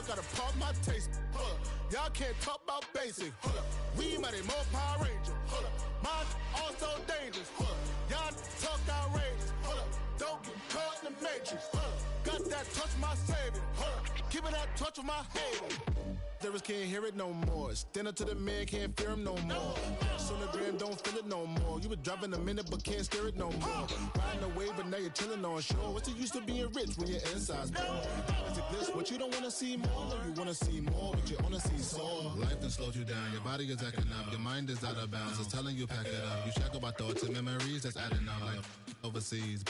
Gotta pump my taste. Y'all can't talk about basic. We mighty more Power Ranger. Mine also dangerous. Y'all talk outrageous. Don't get caught in the matrix. Got that touch of my savior. Keeping that touch of my haters. Service can't hear it no more. Stand up to the man, can't fear him no more. Sonogram don't feel it no more. You been driving a minute but can't steer it no more. Riding a wave but now you're chilling on shore. What's the use of being rich when your inside's poor? Is it this what you don't wanna see more? No, you wanna see more but you wanna see sore. Life done slowed you down. Your body is acting up. Your mind is out of bounds. It's telling you pack it up. You shackle by thoughts and memories that's adding up. Like overseas.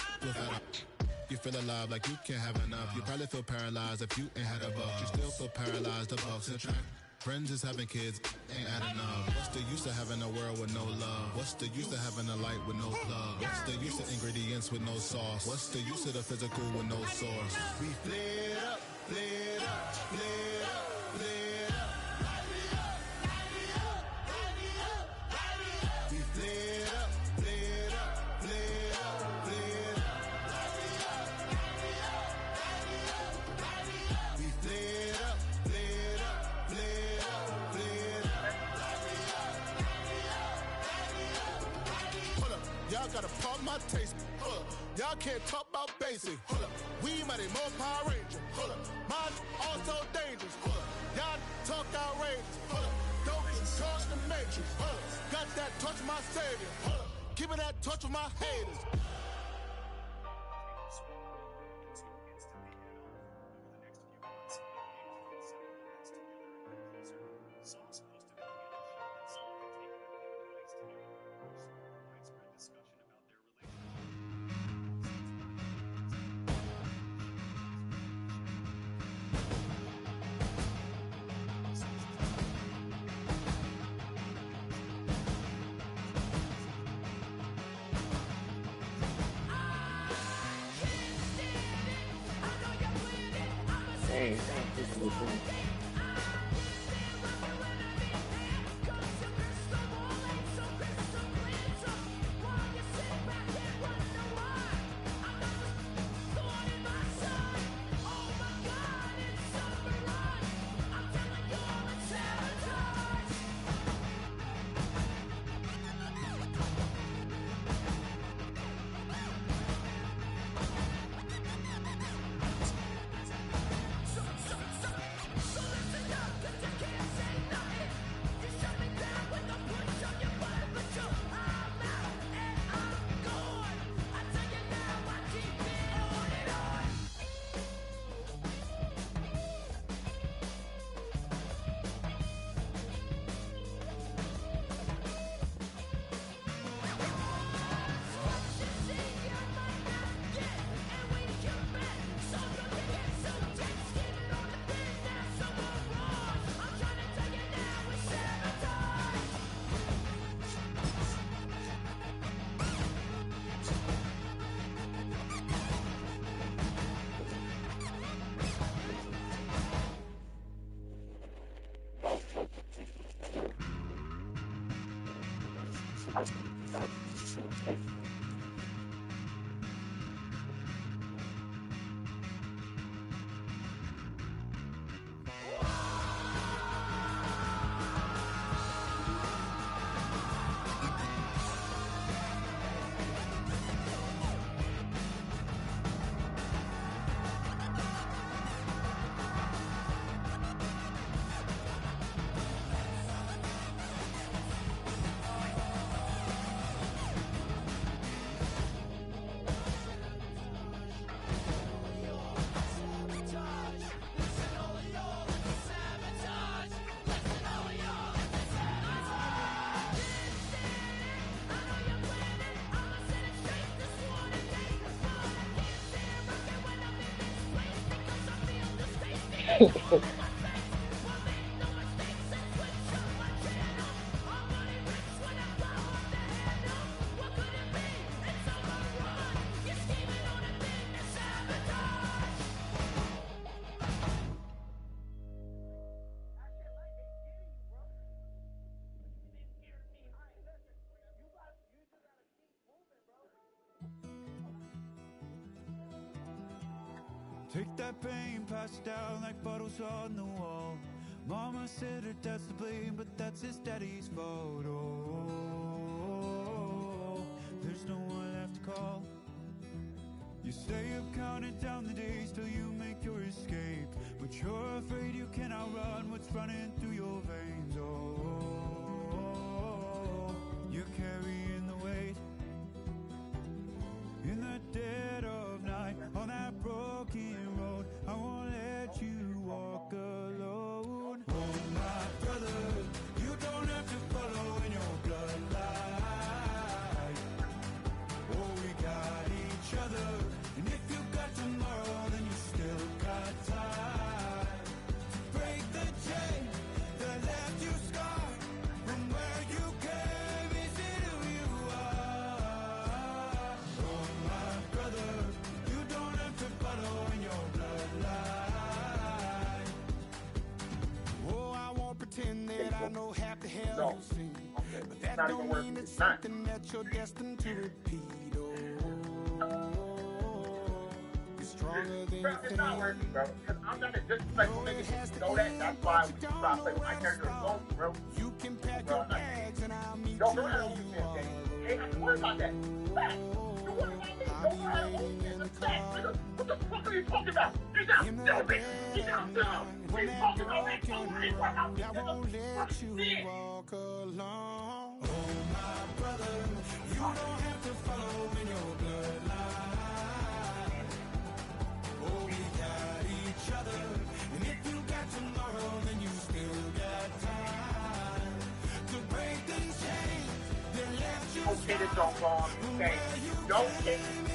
You feel alive like you can't have enough. You probably feel paralyzed if you ain't had a buck. You still feel paralyzed, the bucks and track. Friends is having kids, ain't adding up. What's the use of having a world with no love? What's the use of having a light with no plug? What's the use of ingredients with no sauce? What's the use of the physical with no source? We flared up, flared up, flared up, flared up. We flared up, flared up, flared up, flared up. We flared up, flared up, flared up, flared up. Hold up, y'all gotta pump my taste. Hold up, y'all can't talk about basic. Hold up, we mighty more Power Ranger. Hold up, mine also dangerous. Hold up, y'all talk outrageous. Hold up, don't get caught in the matrix. Hold up, got that touch of my savior. Hold up, keeping that touch of my haters. Dang, this is cool. So Take that pain, pass it down like bottles on the wall. Mama said her dad's to blame, but that's his daddy's fault. Oh, there's no one left to call. You stay up counting down the days till you make your escape, but you're afraid you cannot run what's running through your veins. Oh, you're carrying the weight in the dead of night on that broken road. I won't let you walk alone. Oh my brother, you don't have to follow in your bloodline. Oh, we got each other, and if you got tomorrow, then you still got time to break the chain that left you scarred from where you came. Is it who you are? Oh my brother, you don't have to follow in your bloodline. Oh, I won't pretend that I know half the hell you've seen, but that don't mean it's something that you're destined to repeat. Oh, you're stronger than you Bro, it's not working, bro. Because I'm not a disrespectful nigga. You know that? That's why we stop playing with my character alone, bro. You can pack Bro, your I'm not. bags and I'll meet Don't you know how where to you hold this are. game. Ain't have to worry about that. Fact. You worry about me. Don't know how to hold this. It's fact, nigga. What the fuck are you talking about? Get down, stupid. Get down. He's talking all that shit. He's right out there, I won't nigga. let you Yeah. walk alone. Oh my brother, you don't have to follow in your bloodline. Oh, we got each other, and if you got tomorrow, then you still got time to break the chains that left you Don't get it don't wrong. Okay. Don't get it.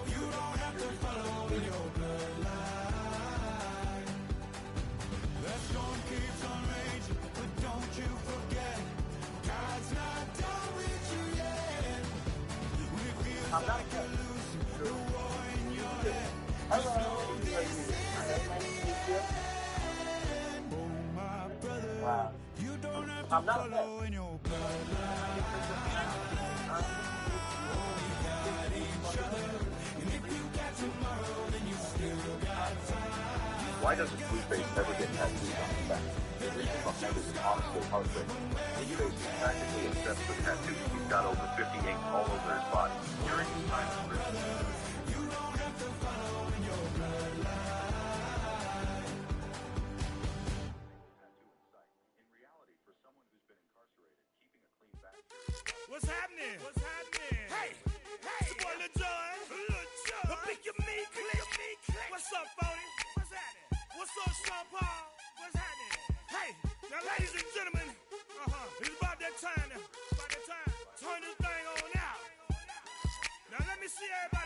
You don't have to follow in your bloodline. That storm keeps on raging, but don't you forget, God's not done with you yet. When it feels like you're losing the war in your head, just know this isn't the end. Oh my brother, you don't have to follow in your bloodline. Why doesn't Blueface never get tattoos on his back? This is honestly heartbreaking. Blueface practically obsessed with tattoos. He's got over 50 ink all over his body. During his time in prison. What's happening? What's happening? Hey, hey, it's your boy Lil John. The pick your me click. What's up, Phony? What's happening? What's up, Sean Paul? What's happening? Hey, now ladies and gentlemen, it's about that time now. Turn this thing on out. Now let me see everybody.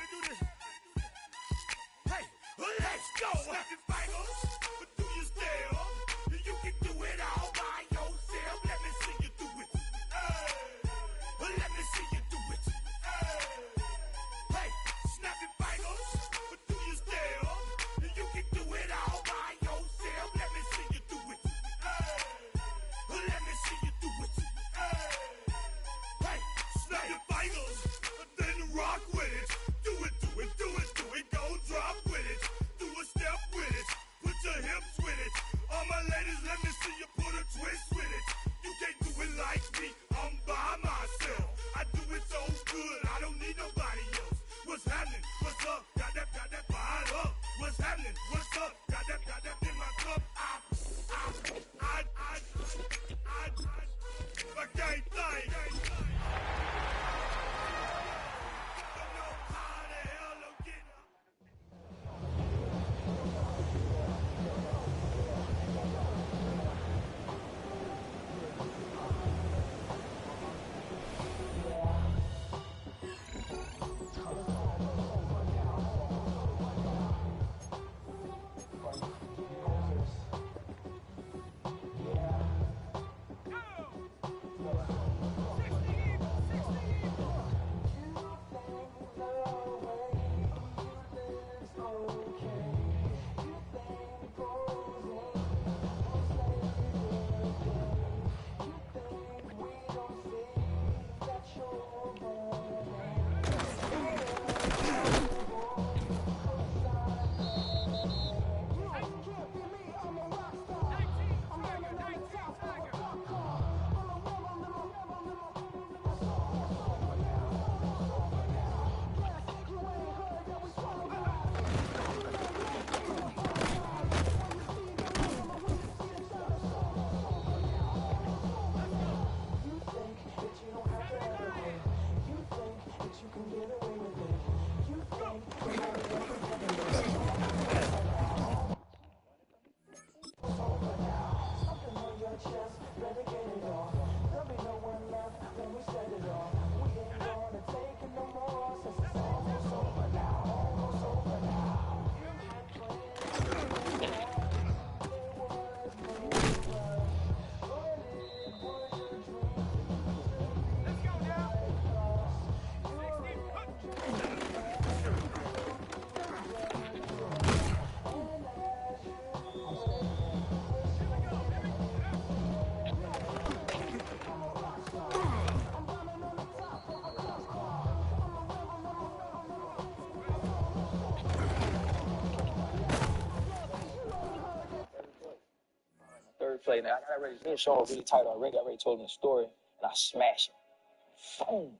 play. Now, I already, me and Sean were really tight already. I already told him the story, and I smash him. Boom.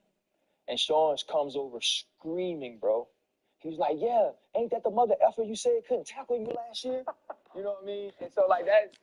And Sean comes over screaming, bro. He was like, yeah, ain't that the mother effer you said couldn't tackle you last year? You know what I mean? And so, like, that.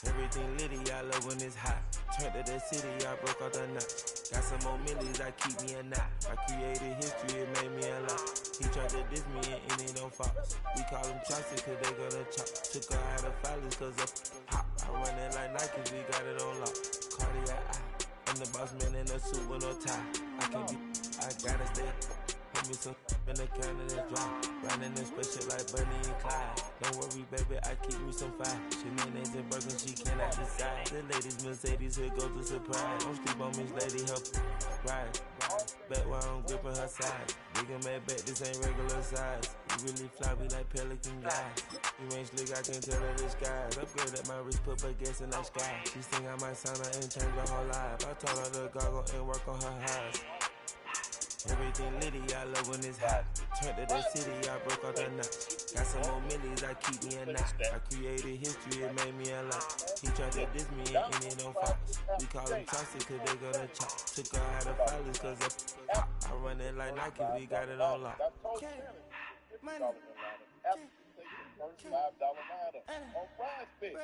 Everything litty, I love when it's hot. Turned to the city, I broke out the knot. Got some more millies, I keep me a knot. I created history, it made me a lot. He tried to diss me and it don't fox. We call them chopsticks cause they gonna chop. Took her out of filers cause of pop. I run it like Nike, we got it on lock. Cardiac eye. I'm the boss man in a suit with no tie. I can't be, I gotta stay. Put me some in the counter that's dry. Riding this special like Bunny and Clyde. Don't worry, baby, I keep me some fire. Shenanigans and Birkin, she cannot decide. The ladies Mercedes, here goes the surprise. Don't sleep on Miss Lady, help ride. Bet while I'm gripping her side. Big and mad bet, this ain't regular size. You really fly, we like Pelican guys. You ain't slick, I can tell her the skies. Upgrade at my wrist, put baguettes in the sky. She think I might sign her and change her whole life. I told her to goggle and work on her highs. Everything litty, I love when it's hot. Turned to the city, I broke out the knot. Got some more millies, I keep me a knot. I created history, it made me a lot. He tried to diss me and it don't fox. We call them chopsticks cause they gonna chop. Took her out of filers cause of pop. I run it like Nike, we got it on lock. $5 ladder on Prize Picks.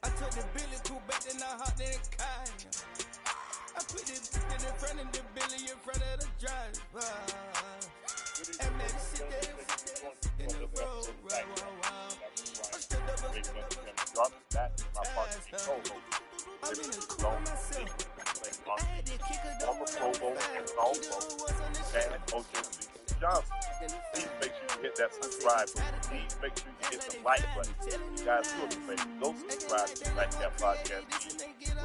I took the Billy cool back then I hopped in the car. I put it in front of the Billy in front of the driver. And then sit there in the road. I stood up. I'm in the car myself. I had to kick her down Johnson. Please make sure you hit that subscribe button. Please make sure you hit the like button. You guys do it, baby. Go subscribe to the Nightcap Podcast feed,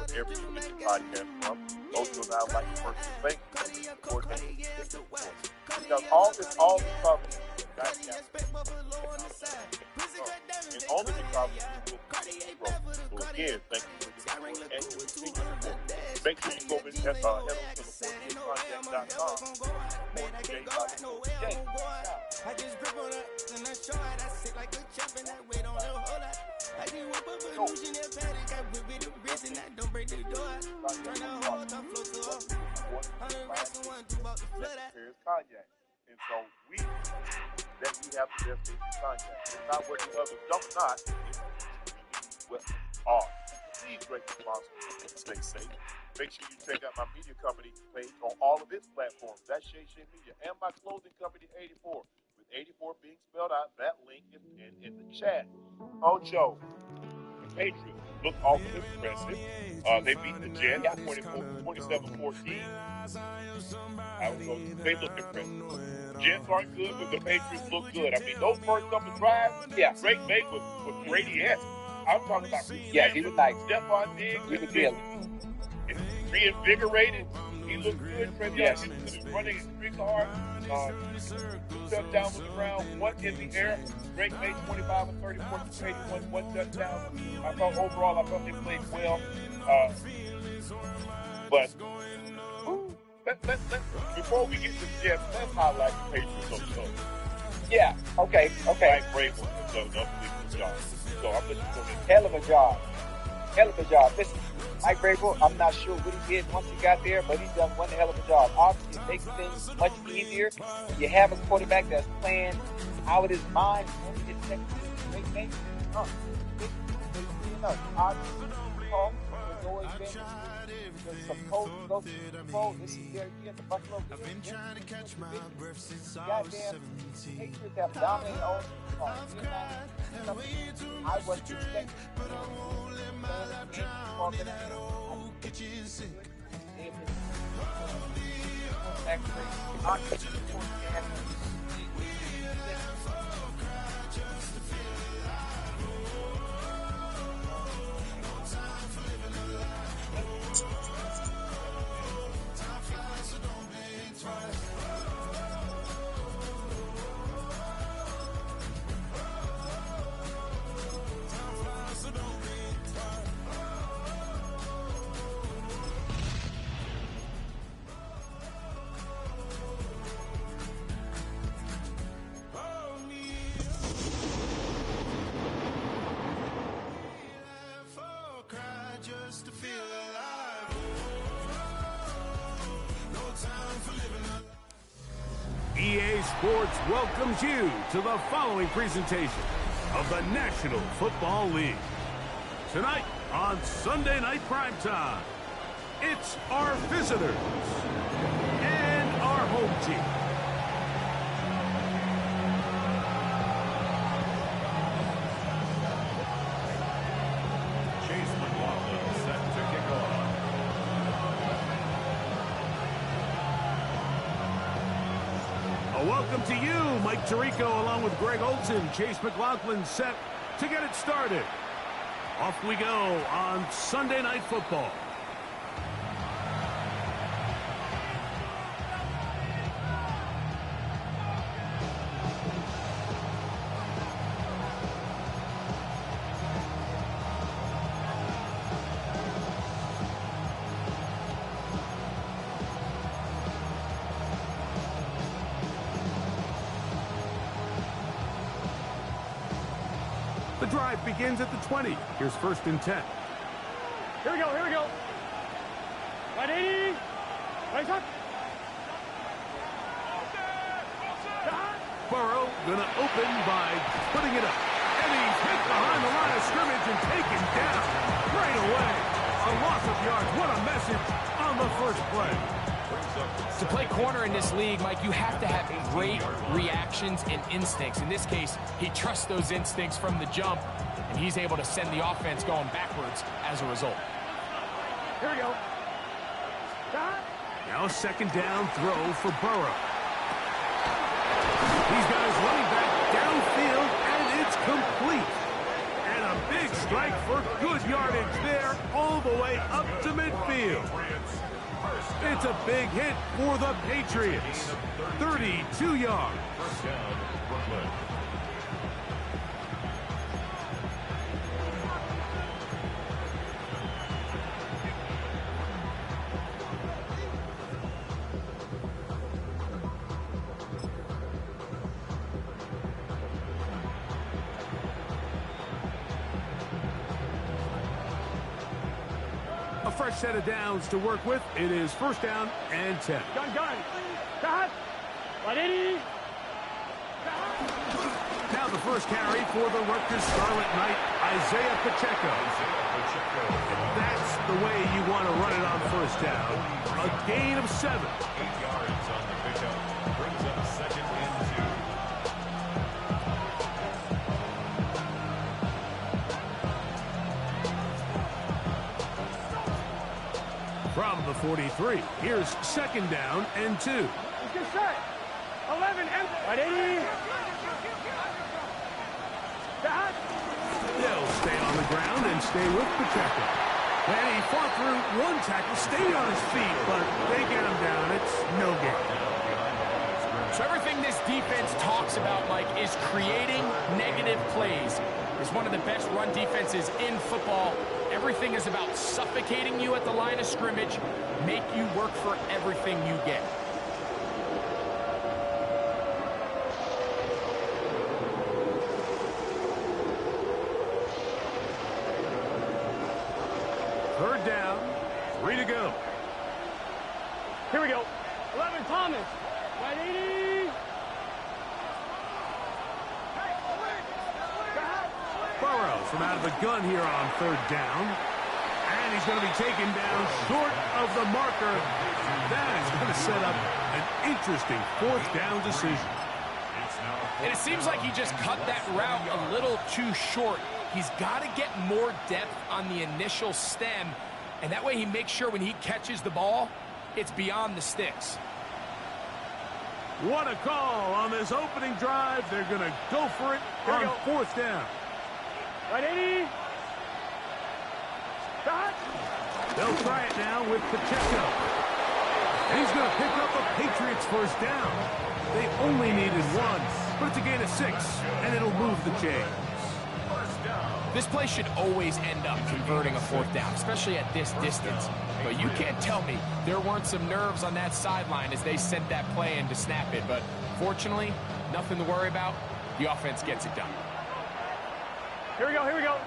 wherever you get your podcast from. Ocho now like a personal bank coordinator. Because all this problem got and only because of so again, thank you for your support and your continued support. Make sure you go and head over to thefortunateconsult.com. I just grip on her, and I show her that sit like a champ and that weight on the whole lot. I just whip up a illusion and panic, I whip it a wrist and I don't break the door. Turn the whole top flow to up. 100 racks and 1 2 about to flood out. Here's cognac. And so we that we have the best tasting cognac. It's not what the others don't not. It's what are. Please drink responsibly and stay safe. Make sure you check out my media company page on all of its platforms. That's Shay Media and my clothing company 84. 84 being spelled out, that link is in the chat. Ocho, the Patriots look awfully impressive. They beat the Jets 27-14. They look impressive. Jets aren't good, but the Patriots look good. I mean, those first couple drives, Drake May was Brady-esque. I'm talking about he was like Stephon Diggs. he was good. Reinvigorated. He looked good. Yes. He was running extremely hard. Touchdowns on the ground, 1 in the air. Drake made 25 and 34 to 81, 1 touchdown. I thought overall, they played well. But before we get to the Jets, let's highlight the Patriots on the show. Yeah. Okay. Mike Vrabel has done an unbelievable job. So I'm letting you go ahead. Hell of a job. Listen, Mike Vrabel, I'm not sure what he did once he got there, but he's done one hell of a job. Obviously, it makes things much easier when you have a quarterback that's playing out of his mind. When he gets great things, obviously, Paul, there's always been supposed to go to the Super Bowl. This is their year, the Buffalo. I've been trying to catch my breath since I was 17. Patriots have dominated all I wasn't expecting. But I won't let my life drown in that old kitchen sink. EA Sports welcomes you to the following presentation of the National Football League. Tonight on Sunday Night Primetime, it's our visitors and our home team. Welcome to you, Mike Tirico, along with Greg Olson. Chase McLaughlin set to get it started. Off we go on Sunday Night Football. The drive begins at the 20. Here's 1st and 10. Here we go. Ready? Raise up. Burrow gonna open by putting it up. And he's hit behind the line of scrimmage and taken down right away. A loss of yards. What a message on the first play. To play corner in this league, Mike, you have to have great reactions and instincts. In this case, he trusts those instincts from the jump, and he's able to send the offense going backwards as a result. Here we go. Now 2nd down throw for Burrow. He's got his running back downfield, and it's complete. And a big strike for good yardage there all the way up to midfield. It's a big hit for the Patriots. 32 yards. First down, Brooklyn. A fresh set of downs to work with. It is first down and 10. Gun. Cut. 180. Now the first carry for the Rutgers Scarlet Knight, Isaiah Pacheco. That's the way you want to run it on first down. A gain of 7. 8 yards on the pickup. Brings up second and 2. From the 43, here's second down and 2. Let's get set. 11 and 180. Cut. They'll stay on the ground and stay with Pacheco. And he fought through one tackle, stayed on his feet, but they get him down. It's no gain. So everything this defense talks about, Mike, is creating negative plays. It's one of the best run defenses in football. Everything is about suffocating you at the line of scrimmage, make you work for everything you get. Third down, 3 to go. Here we go. 11 Thomas. 180. Burrows from out of the gun here on third down. And he's going to be taken down short of the marker. That is going to set up an interesting fourth down decision. And it seems like he just cut that route a little too short. He's got to get more depth on the initial stem, and that way he makes sure when he catches the ball, it's beyond the sticks. What a call on this opening drive. They're going to go for it on fourth down. 180. Cut. They'll try it now with Pacheco. And he's going to pick up a Patriots first down. They only needed 1, but it's a gain of 6, and it'll move the chains. This play should always end up converting a fourth down, especially at this distance. But you can't tell me there weren't some nerves on that sideline as they sent that play in to snap it. But fortunately, nothing to worry about. The offense gets it done. Here we go. 11.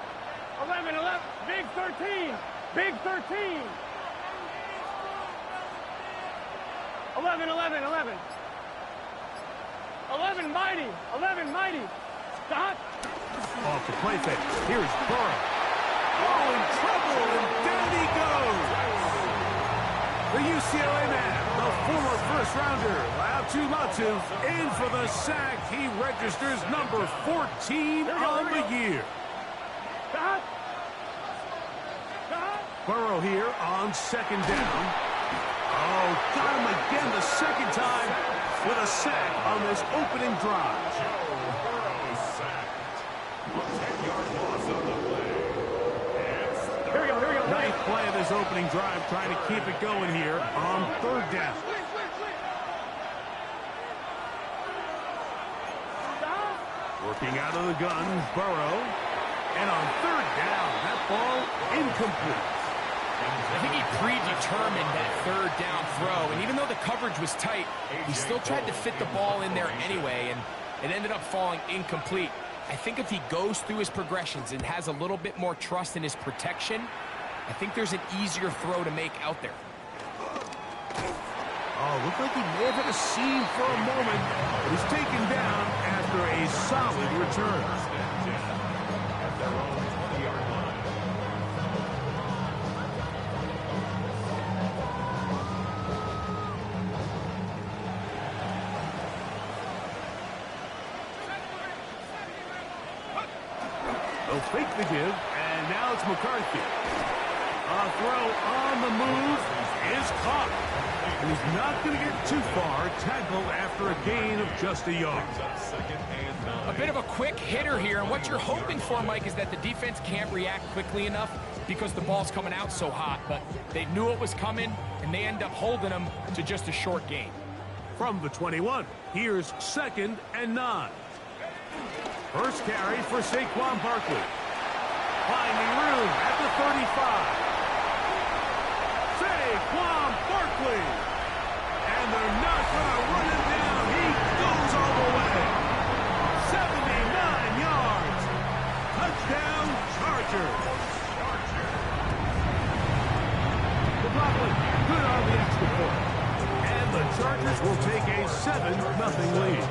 Big 13. Big 13. 11. 11 mighty. 11 mighty. Stop. Off the play fake. Here's Burrow. Oh, in trouble, and down he goes. The UCLA man, the former first-rounder, Latu, in for the sack. He registers number 14 on the year. Stop. Burrow here on second down. Oh, got him again the second time with a sack on this opening drive. Here we go. Ninth play of this opening drive, trying to keep it going here on third down. Working out of the gun, Burrow. And on third down, that ball incomplete. I think he predetermined that third down throw, and even though the coverage was tight, he still tried to fit the ball in there anyway, and it ended up falling incomplete. I think if he goes through his progressions and has a little bit more trust in his protection, I think there's an easier throw to make out there. Oh, looked like he may have hit a seam for a moment, but he's taken down after a solid return. They'll fake the give, and now it's McCarthy. A throw on the move is caught. And he's not going to get too far, tackled after a gain of just a yard. A bit of a quick hitter here, and what you're hoping for, Mike, is that the defense can't react quickly enough because the ball's coming out so hot, but they knew it was coming, and they end up holding them to just a short gain. From the 21, here's 2nd and 9. First carry for Saquon Barkley. Finding room at the 35. Saquon Barkley. And they're not going to run him down. He goes all the way. 79 yards. Touchdown, Chargers. McLaughlin, good on the extra point. And the Chargers will take a 7-0 lead.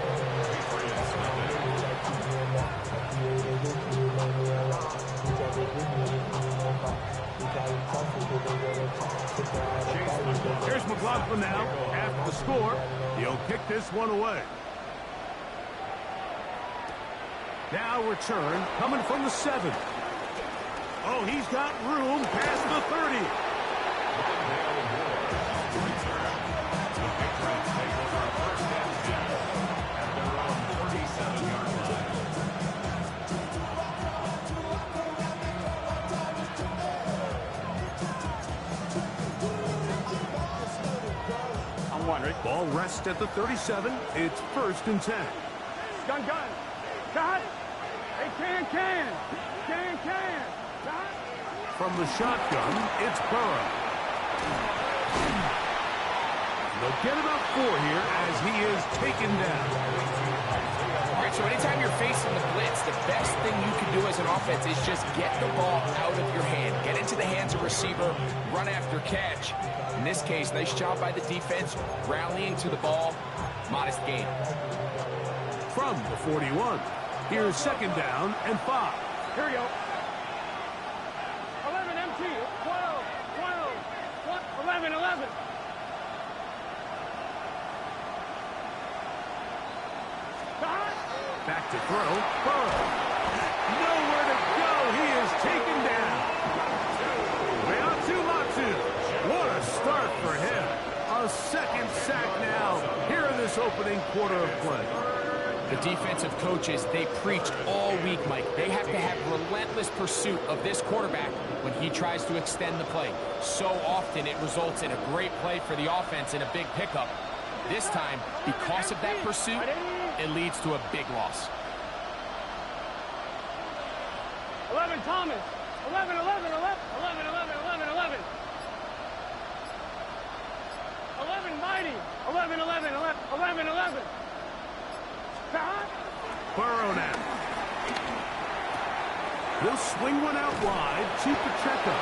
Here's McLaughlin now. After the score, he'll kick this one away. Now return coming from the 7. Oh, he's got room past the 30. Ball rests at the 37. It's 1st and 10. Gun. Cut. Hey, can. Cut. From the shotgun, it's Burrow. They'll get about 4 here as he is taken down. All right, so anytime you're facing the blitz, the best thing you can do as an offense is just get the ball out of your hand. Get into the hands of receiver, run after catch. In this case, nice job by the defense, rallying to the ball. Modest gain. From the 41, here's 2nd down and 5. Here we go. 11 empty. 12. 11. Back to throw. Burrow. Nowhere to go. He is taken down. Matu. What a start for him. A 2nd sack now here in this opening quarter of play. The defensive coaches, they preached all week, Mike. They have to have relentless pursuit of this quarterback when he tries to extend the play. So often it results in a great play for the offense and a big pickup. This time, because of that pursuit, it leads to a big loss. 11 Thomas. 11. 11 Mighty. 11. Burrow now. He'll swing one out wide to Pacheco.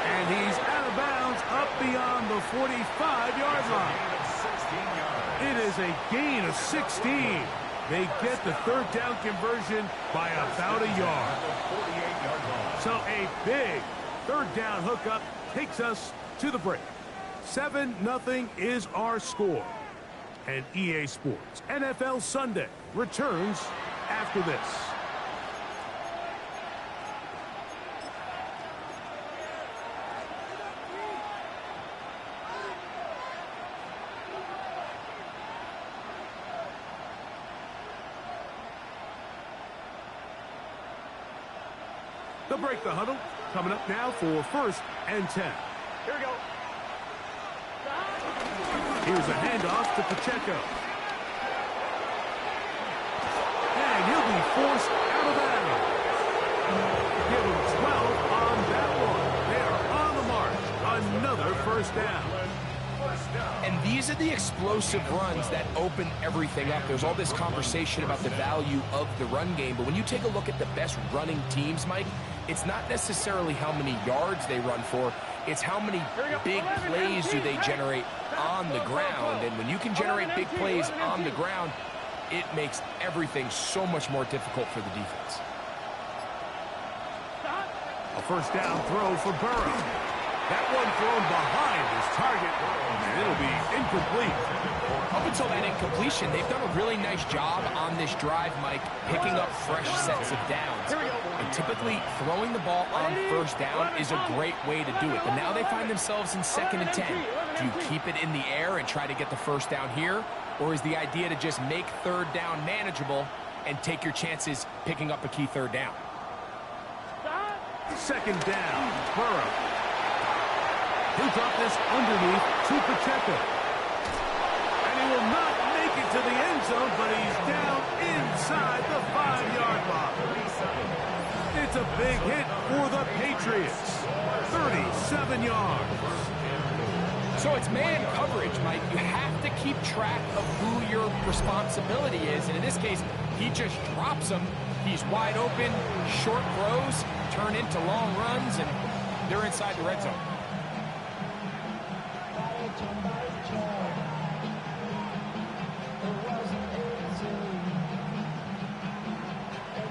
And he's out of bounds up beyond the 45-yard line. It is a gain of 16. They get the 3rd down conversion by about a yard. So a big 3rd down hookup takes us to the break. 7-0 is our score. And EA Sports NFL Sunday returns after this. They'll break the huddle. Coming up now for 1st and 10. Here we go. Here's a handoff to Pacheco. And he'll be forced out of bounds. Give him 12 on that one. They are on the march. Another 1st down. And these are the explosive runs that open everything up. There's all this conversation about the value of the run game, but when you take a look at the best running teams, Mike, it's not necessarily how many yards they run for, it's how many big plays do they generate on the ground. And when you can generate big plays on the ground, it makes everything so much more difficult for the defense. A 1st down throw for Burrow. That one thrown behind his target, and it'll be incomplete. Up until that incompletion, they've done a really nice job on this drive, Mike, picking up fresh sets of downs. And typically, throwing the ball on 1st down is a great way to do it. But now they find themselves in 2nd and 10. Do you keep it in the air and try to get the 1st down here? Or is the idea to just make 3rd down manageable and take your chances picking up a key 3rd down? Second down, Burrow. He'll drop this underneath to Pacheco. And he will not make it to the end zone, but he's down inside the 5-yard line. It's a big hit for the Patriots. 37 yards. So it's man coverage, Mike. You have to keep track of who your responsibility is. And in this case, he just drops him. He's wide open. Short throws turn into long runs, and they're inside the red zone.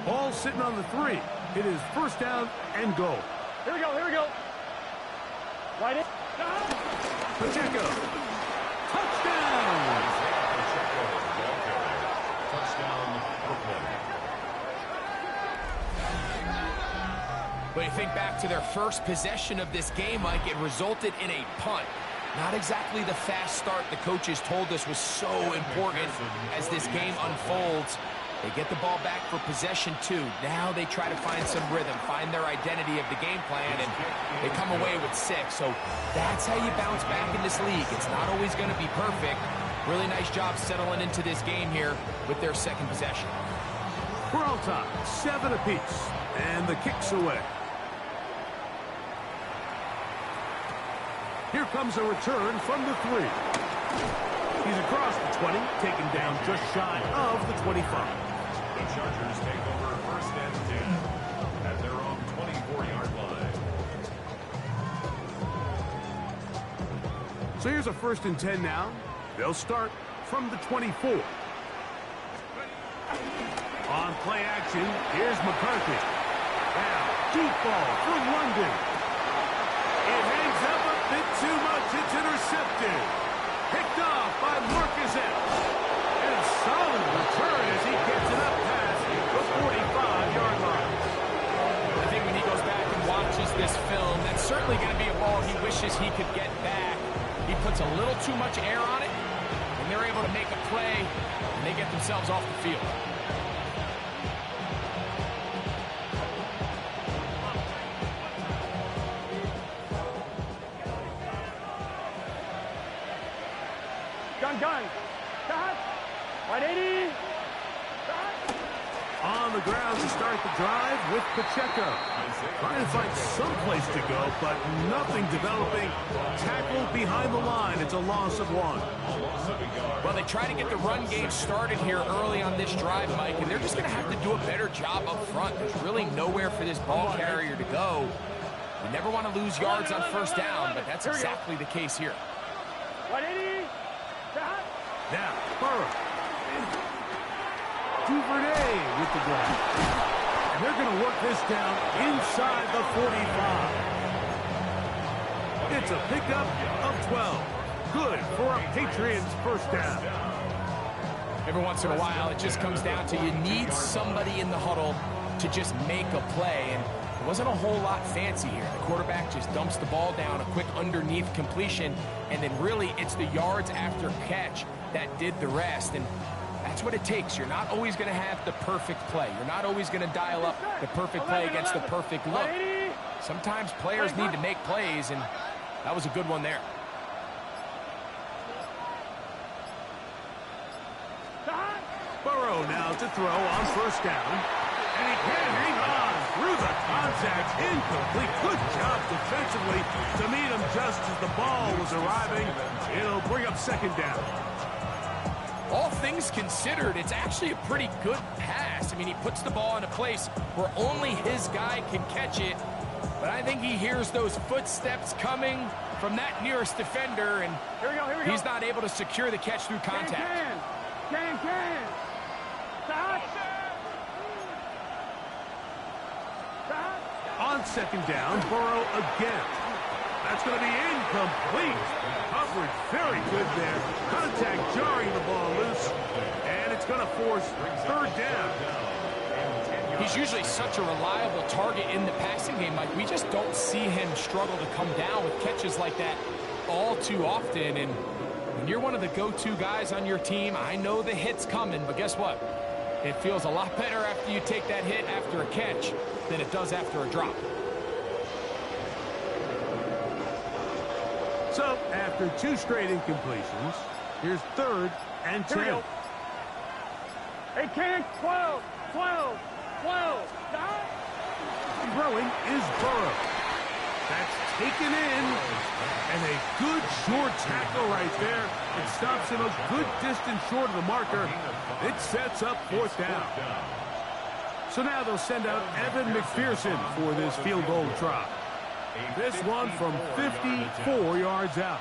Ball sitting on the 3. It is first down and goal. Here we go, here we go. Right in. Pacheco. Touchdown! Touchdown, Brooklyn. But you think back to their first possession of this game, Mike, it resulted in a punt. Not exactly the fast start the coaches told us was so important as this game unfolds. They get the ball back for possession 2. Now they try to find some rhythm, find their identity of the game plan, and they come away with 6. So that's how you bounce back in this league. It's not always going to be perfect. Really nice job settling into this game here with their second possession. We're all tied, 7 apiece, and the kick's away. Here comes a return from the 3. He's across the 20, taken down just shy of the 25. The Chargers take over first and 10 at their own 24-yard line. So here's a first and 10 now. They'll start from the 24. On play action, here's McCarthy. Now, deep ball from London. It hangs up a bit too much. It's intercepted. Picked off by Marcus Epps. And a solid return as he gets it up past the 45-yard line. I think when he goes back and watches this film, that's certainly going to be a ball he wishes he could get back. He puts a little too much air on it, and they're able to make a play, and they get themselves off the field. Gun. Cut. 180. On the ground to start the drive with Pacheco. Trying to find some place to go, but nothing developing. Tackled behind the line. It's a loss of 1. Well, they try to get the run game started here early on this drive, Mike, and they're just going to have to do a better job up front. There's really nowhere for this ball carrier to go. You never want to lose yards on first down, but that's exactly the case here. 180. Now, Burrow. Duvernay with the grab. And they're going to work this down inside the 45. It's a pickup of 12. Good for a Patriots first down. Every once in a while, it just comes down to you need somebody in the huddle to just make a play. And it wasn't a whole lot fancy here. The quarterback just dumps the ball down, a quick underneath completion, and then really it's the yards after catch that did the rest. And that's what it takes. You're not always going to have the perfect play. You're not always going to dial up the perfect play against the perfect look. Sometimes players need to make plays, and that was a good one there. Burrow now to throw on first down. And he can hang on through the contact. Incomplete. Good job defensively to meet him just as the ball was arriving. It'll bring up second down. All things considered, it's actually a pretty good pass. I mean, he puts the ball in a place where only his guy can catch it. But I think he hears those footsteps coming from that nearest defender, and Here we go. he's not able to secure the catch through contact. Can. Stop. On second down, Burrow again. That's going to be incomplete. Coverage very good there. Contact jarring the ball loose. And it's going to force third down. He's usually such a reliable target in the passing game. Like, we just don't see him struggle to come down with catches like that all too often. And when you're one of the go-to guys on your team, I know the hit's coming, but guess what? It feels a lot better after you take that hit after a catch than it does after a drop. So, after 2 straight incompletions, here's 3rd and 10. Here we go. Hey, Ken, 12, 12, 12. Throwing is Burrow. That's taken in. And a good short tackle right there. It stops him a good distance short of the marker. It sets up 4th down. So now they'll send out Evan McPherson for this field goal try. This one from 54 yards out.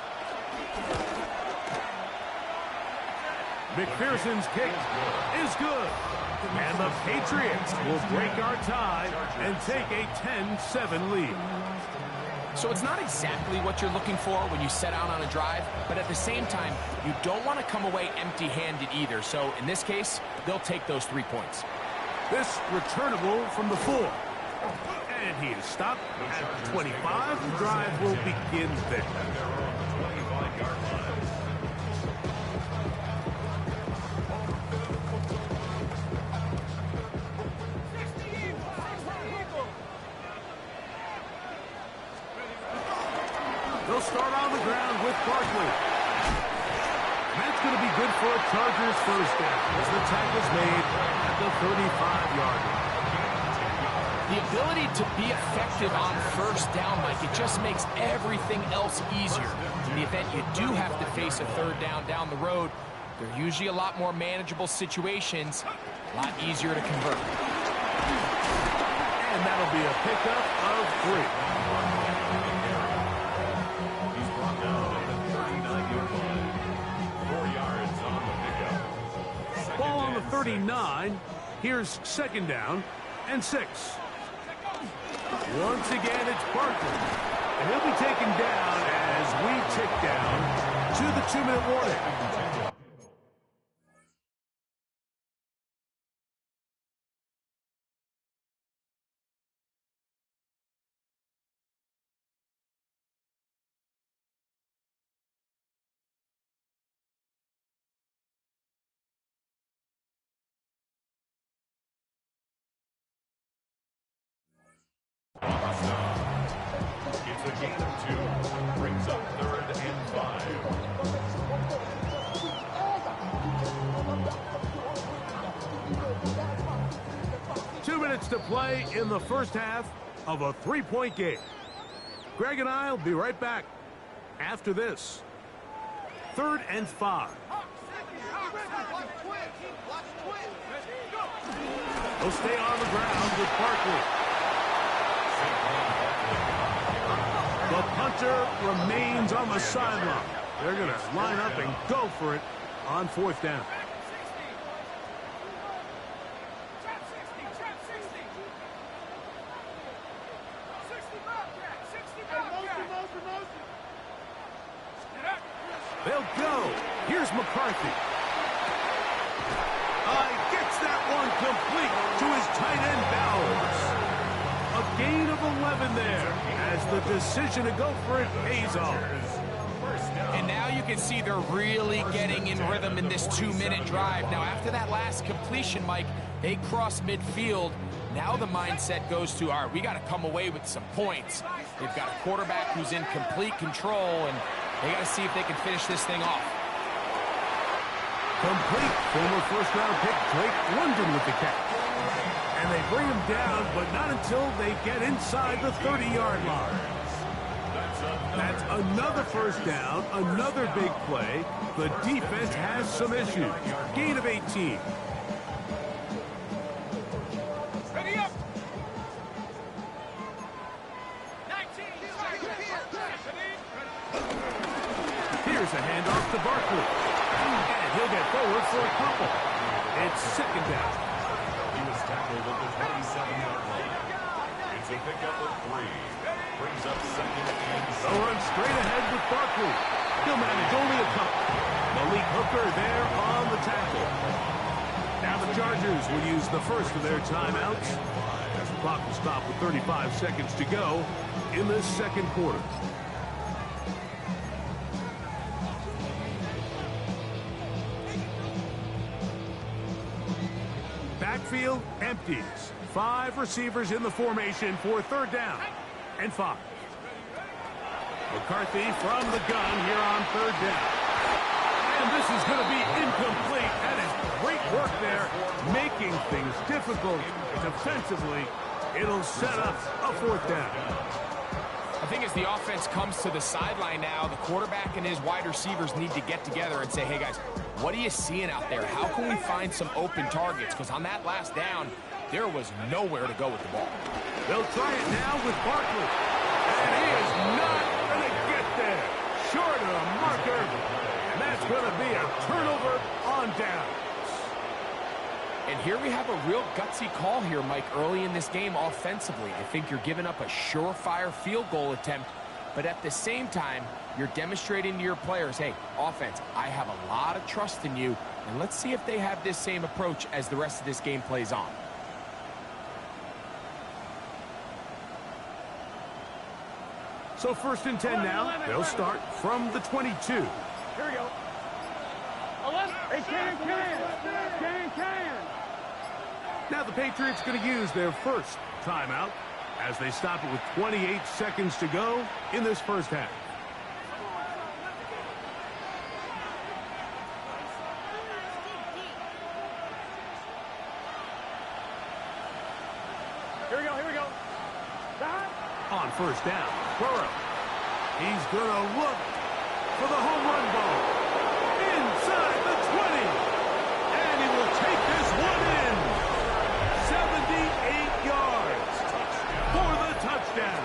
McPherson's kick is good. And the Patriots will break our tie and take a 10-7 lead. So it's not exactly what you're looking for when you set out on a drive, but at the same time, you don't want to come away empty-handed either. So in this case, they'll take those 3 points. This returnable from the 4. And he is stopped at 25. The drive will begin there. They'll start on the ground with Barkley. That's going to be good for a Chargers first down as the tackle's made at the 35-yard line. The ability to be effective on first down, Mike, it just makes everything else easier. In the event you do have to face a 3rd down the road, they're usually a lot more manageable situations, a lot easier to convert. And that'll be a pickup of 3. He's brought down at the 39-yard line. 4 yards on the pickup. Ball on the 39. Here's 2nd down and 6. Once again, it's Barkley. And he'll be taken down as we tick down to the 2-minute warning. It's a gain of 2. Brings up 3rd and 5. 2 minutes to play in the first half of a 3-point game. Greg and I will be right back after this. 3rd and 5. They'll stay on the ground with Barkley. The punter remains on the sideline. They're going to line up and go for it on 4th down. They'll go. Here's McCarthy. Gets that one complete to his tight end Bowers. A gain of 11 there as the decision to go for it pays off. And now you can see they're really getting in rhythm in this 2-minute drive. Now, after that last completion, Mike, they cross midfield. Now the mindset goes to, all right, we got to come away with some points. They've got a quarterback who's in complete control, and they got to see if they can finish this thing off. Complete. Former first-round pick Drake London with the catch. And they bring him down, but not until they get inside the 30-yard line. That's another first down, another big play. The defense has some issues. Gain of 18. Ready up. 19. Here's a handoff to Barkley. And he'll get forward for a couple. It's 2nd down. He was tackled at the 27-yard line. It's a pickup of 3. Brings up 2nd and 6. They'll run straight ahead with Barkley. He'll manage only a couple. Malik Hooker there on the tackle. Now the Chargers will use the first of their timeouts as the clock will stop with 35 seconds to go in this 2nd quarter. Backfield empties. 5 receivers in the formation for 3rd down and 5. McCarthy from the gun here on third down. And this is going to be incomplete. That is great work there, making things difficult defensively. It'll set up a fourth down. I think as the offense comes to the sideline now, the quarterback and his wide receivers need to get together and say, hey, guys, what are you seeing out there? How can we find some open targets? Because on that last down, there was nowhere to go with the ball. They'll try it now with Barkley. And he is not going to get there. Short of a marker. And that's going to be a turnover on down. And here we have a real gutsy call here, Mike, early in this game offensively. I think you're giving up a surefire field goal attempt, but at the same time, you're demonstrating to your players, hey, offense, I have a lot of trust in you, and let's see if they have this same approach as the rest of this game plays on. So 1st and 10 now. They'll start from the 22. Here we go. 11. Hey, can. Now the Patriots going to use their first timeout as they stop it with 28 seconds to go in this first half. Here we go. On first down, Burrow. He's going to look for the home run ball. Inside the 20. And he will take this one in. 78 yards for the touchdown.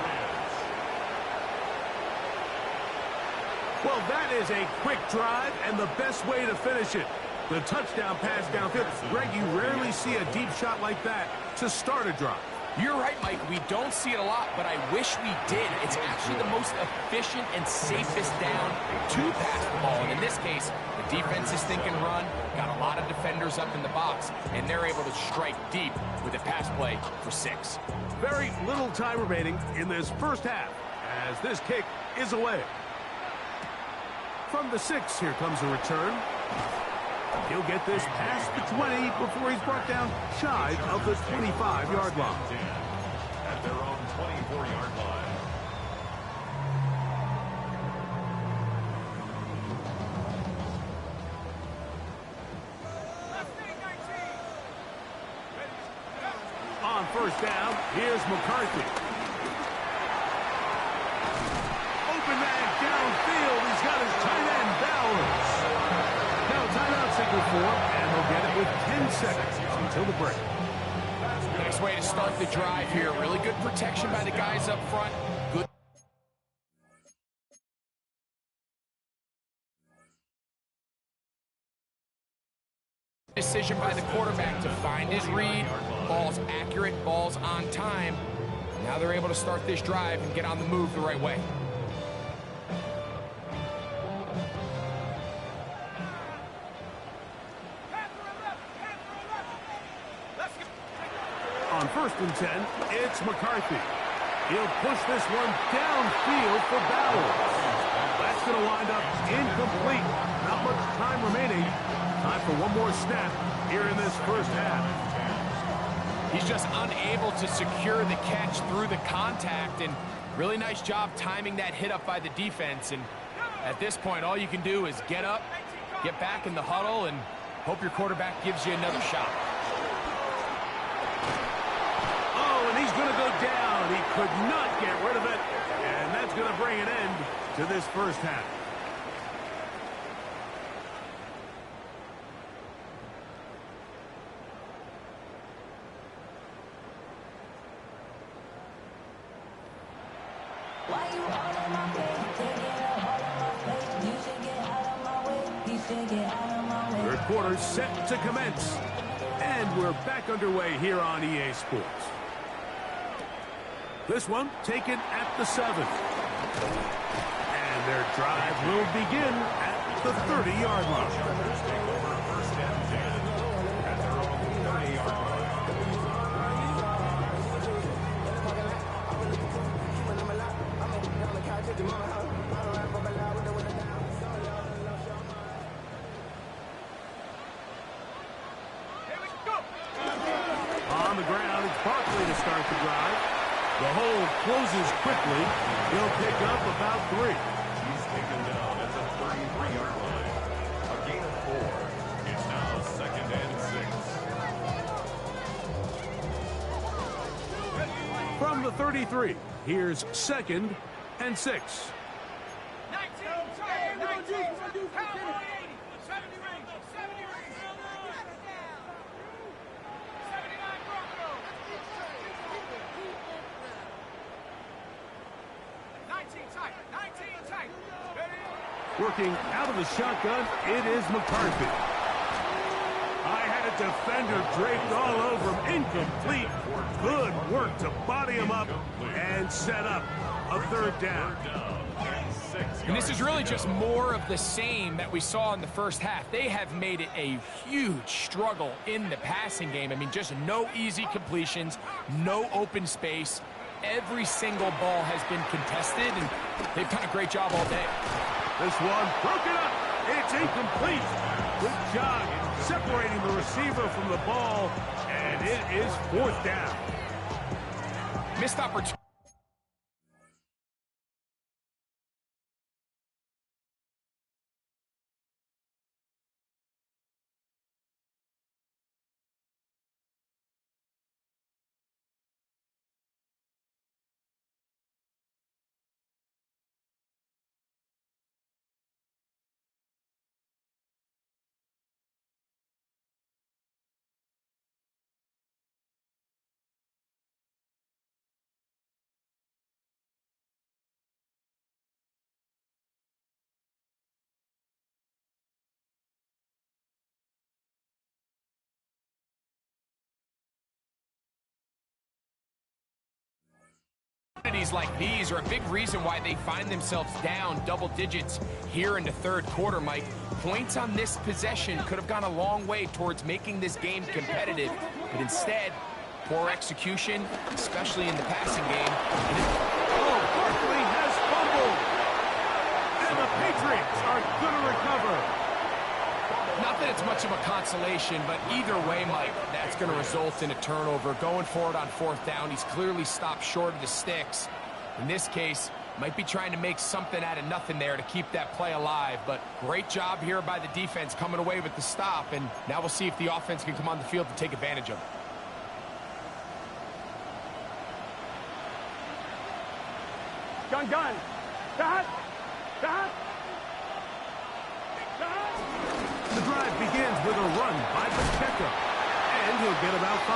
Well, that is a quick drive and the best way to finish it. The touchdown pass downfield. Greg, you rarely see a deep shot like that to start a drive. You're right, Mike. We don't see it a lot, but I wish we did. It's actually the most efficient and safest down to pass the ball. And in this case, the defense is thinking run, got a lot of defenders up in the box, and they're able to strike deep with a pass play for 6. Very little time remaining in this first half as this kick is away. From the 6, here comes a return. He'll get this past the 20 before he's brought down shy of the 25-yard line. At their own 24-yard line. On first down, here's McCarthy. Open man downfield. He's got his tight end Bowers. Timeout signal for him, and they'll get it with 10 seconds until the break. Nice way to start the drive here. Really good protection by the guys up front. Good decision by the quarterback to find his read. Ball's accurate, ball's on time. Now they're able to start this drive and get on the move the right way. On 1st and 10, it's McCarthy. He'll push this one downfield for Bowers. That's going to wind up incomplete. Not much time remaining. Time for one more snap here in this first half. He's just unable to secure the catch through the contact, and really nice job timing that hit up by the defense. And at this point, all you can do is get up, get back in the huddle, and hope your quarterback gives you another shot. He's going to go down. He could not get rid of it. And that's going to bring an end to this first half. Third quarter set to commence. And we're back underway here on EA Sports. This one taken at the 7. And their drive will begin at the 30-yard line. First and 10 at their own 30-yard line. On the ground, it's Barkley to start the drive. The hole closes quickly. He'll pick up about 3. He's taken down at the 33-yard line. A gain of 4. It's now 2nd and 6. From the 33, here's 2nd and 6. 19 tight. Working out of the shotgun, it is McCarthy. I had a defender draped all over him. Incomplete. Good work to body him up and set up a 3rd down. And this is really just more of the same that we saw in the first half. They have made it a huge struggle in the passing game. I mean, just no easy completions, no open space. Every single ball has been contested, and they've done a great job all day. This one broken up. It's incomplete. Good job separating the receiver from the ball, and it is 4th down. Missed opportunity. Like these are a big reason why they find themselves down double digits here in the 3rd quarter, Mike. Points on this possession could have gone a long way towards making this game competitive, but instead, poor execution, especially in the passing game. Oh, Barkley has fumbled, and the Patriots are going to recover. Not that it's much of a consolation, but either way, Mike, that's going to result in a turnover. Going forward on 4th down, he's clearly stopped short of the sticks. In this case, might be trying to make something out of nothing there to keep that play alive. But great job here by the defense coming away with the stop, and now we'll see if the offense can come on the field to take advantage of it. Gun. Dot. The drive begins with a run by Pacheco, and he'll get about 5.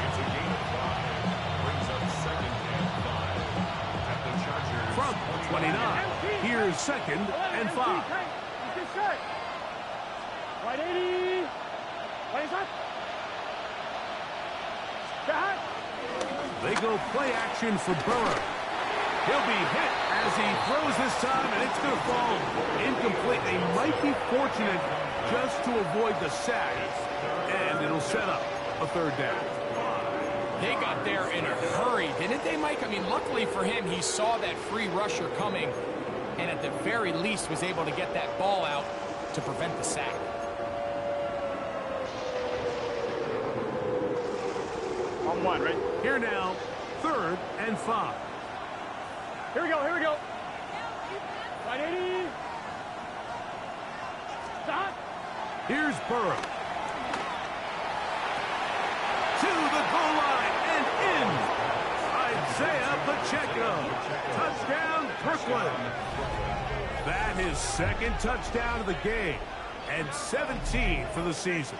It's a gain of 5. Brings up 2nd and 5. At the Chargers. From 29, here's 2nd and 5. Right 80. Right shot. They go play action for Burrow. He'll be hit as he throws this time, and it's going to fall incomplete. They might be fortunate just to avoid the sack, and it'll set up a 3rd down. They got there in a hurry, didn't they, Mike? I mean, luckily for him, he saw that free rusher coming, and at the very least was able to get that ball out to prevent the sack. On 1, right? Here now, 3rd and 5. Here we go. Right 80. Stop. Here's Burrow. To the goal line and in. Isaiah Pacheco. Touchdown, Brooklyn. That is 2nd touchdown of the game and 17 for the season.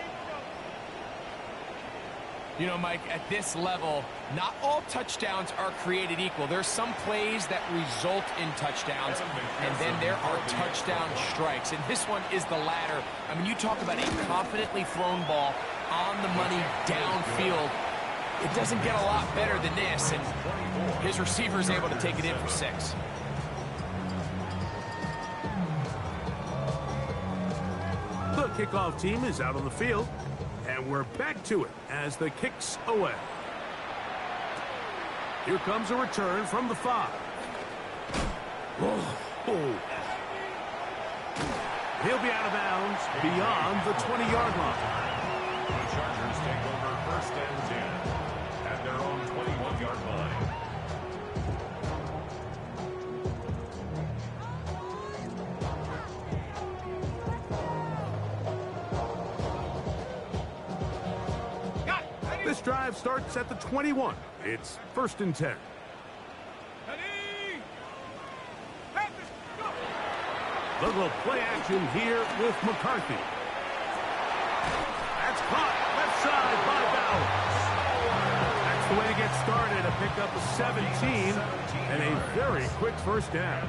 You know, Mike, at this level, not all touchdowns are created equal. There's some plays that result in touchdowns, and then there are touchdown strikes. And this one is the latter. I mean, you talk about a confidently thrown ball on the money downfield. It doesn't get a lot better than this, and his receiver is able to take it in for 6. The kickoff team is out on the field, and we're back to it as the kick's away. Here comes a return from the 5. Oh. He'll be out of bounds beyond the 20-yard line. The Chargers take over first and 10 at their own 21-yard line. This drive starts at the 21. It's first and 10. A little play action here with McCarthy. That's caught left side by Bowers. That's the way to get started. A pickup of 17 and a very quick first down.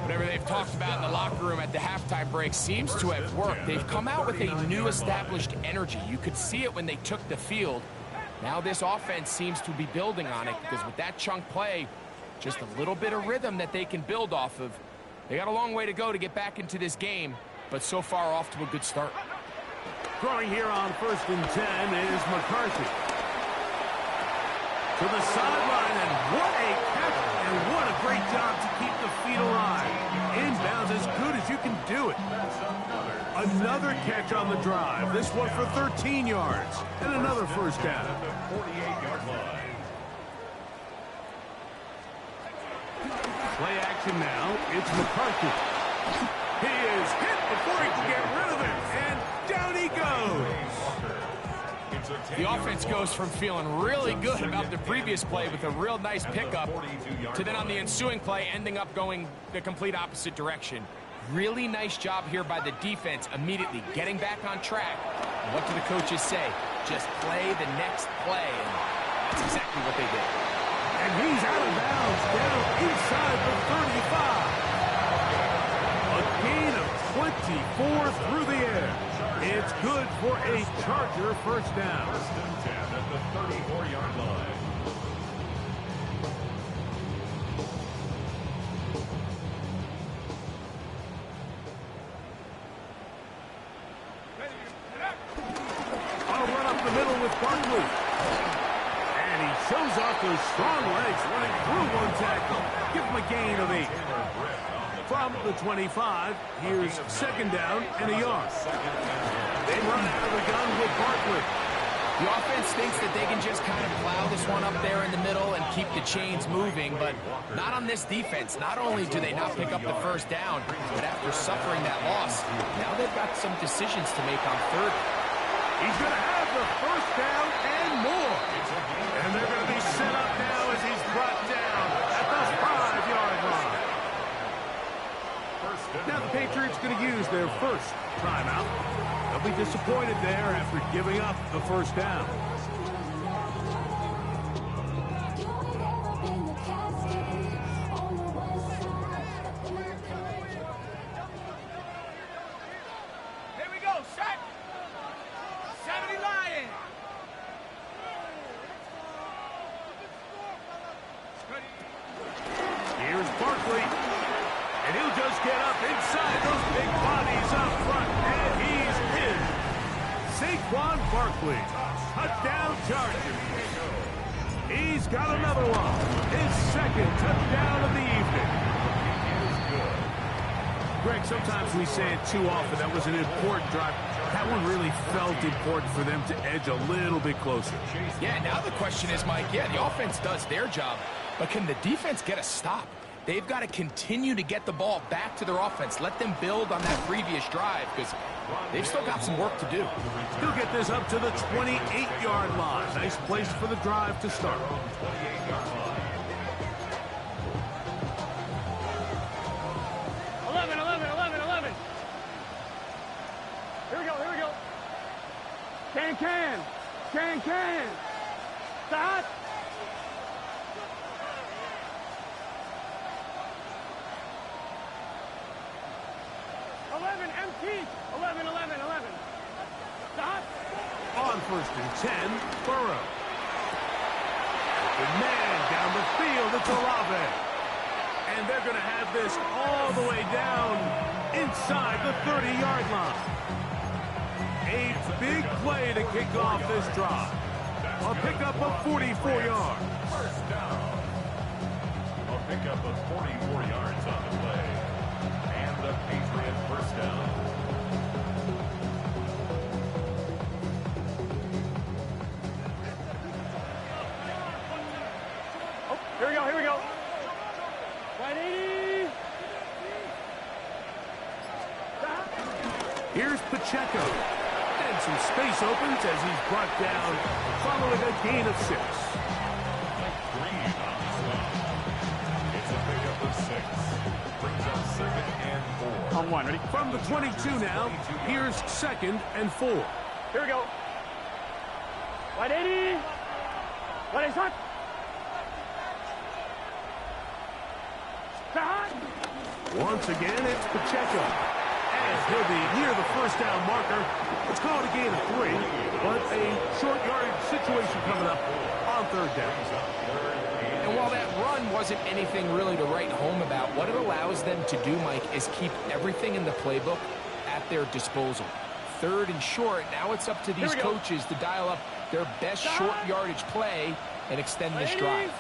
Whatever they've talked about in the locker room at the halftime break seems to have worked. They've come out with a new established energy. You could see it when they took the field. Now this offense seems to be building on it because with that chunk play, just a little bit of rhythm that they can build off of. They got a long way to go to get back into this game, but so far off to a good start. Throwing here on first and 10 is McCarthy. To the sideline, and what a catch, and what a great job to keep the feet alive. Inbounds as good as you can do it. Another catch on the drive, this one for 13 yards, and another first down. 48-yard line. Play action now, it's McCarthy. He is hit before he can get rid of it, and down he goes. The offense goes from feeling really good about the previous play with a real nice pickup to then on the ensuing play ending up going the complete opposite direction. Really nice job here by the defense immediately getting back on track. And what do the coaches say? Just play the next play, and that's exactly what they did. And he's out of bounds down inside the 35. A gain of 24 through the air. It's good for a Charger first down. First and 10 at the 34-yard line. I'll run up the middle with Barkley. And he shows off those strong legs running through one tackle. Give him a gain of 8. From the 25, here's second down and a yard. They run out of the gun with Barkley. The offense thinks that they can just kind of plow this one up there in the middle and keep the chains moving, but not on this defense. Not only do they not pick up the first down, but after suffering that loss, now they've got some decisions to make on third. He's going to have the first down and more. And they're going to be set up now as he's brought down at the 5-yard line. Now the Patriots going to use their first timeout. They'll be disappointed there after giving up the first down. Here we go, set. 70 Lions. Here's Barkley. And he'll just get up inside those big bodies up front. And he's in. Saquon Barkley. Touchdown Chargers. He's got another one. His second touchdown of the evening. Greg, sometimes we say it too often. That was an important drive. That one really felt important for them to edge a little bit closer. Yeah, now the question is, Mike, yeah, the offense does their job, but can the defense get a stop? They've got to continue to get the ball back to their offense. Let them build on that previous drive because they've still got some work to do. He'll get this up to the 28-yard line. Nice place for the drive to start. 11. Here we go. Can. Stop. 11, empty. 11. Stop. On first and 10, Burrow. The man down the field, it's Olave. And they're going to have this all the way down inside the 30-yard line. A big play to kick off this drive. A pickup of 44 yards. First down. A pickup of 44 yards on the play. And the Patriot first down. Oh, here we go, here we go. 180. Here's Pacheco. And some space opens as he's brought down following a gain of 6. Green on the stop. It's a pickup of 6. Brings up 2nd and 4. On 1, ready? From the 22 now, here's 2nd and 4. Here we go. 180. 180, start. Start. Once again, it's Pacheco. And he'll be near the first down marker. Let's call it a gain of 3, but a short yardage situation coming up on 3rd down. And while that run wasn't anything really to write home about, what it allows them to do, Mike, is keep everything in the playbook at their disposal. 3rd and short, now it's up to these coaches to dial up their best short yardage play and extend this drive.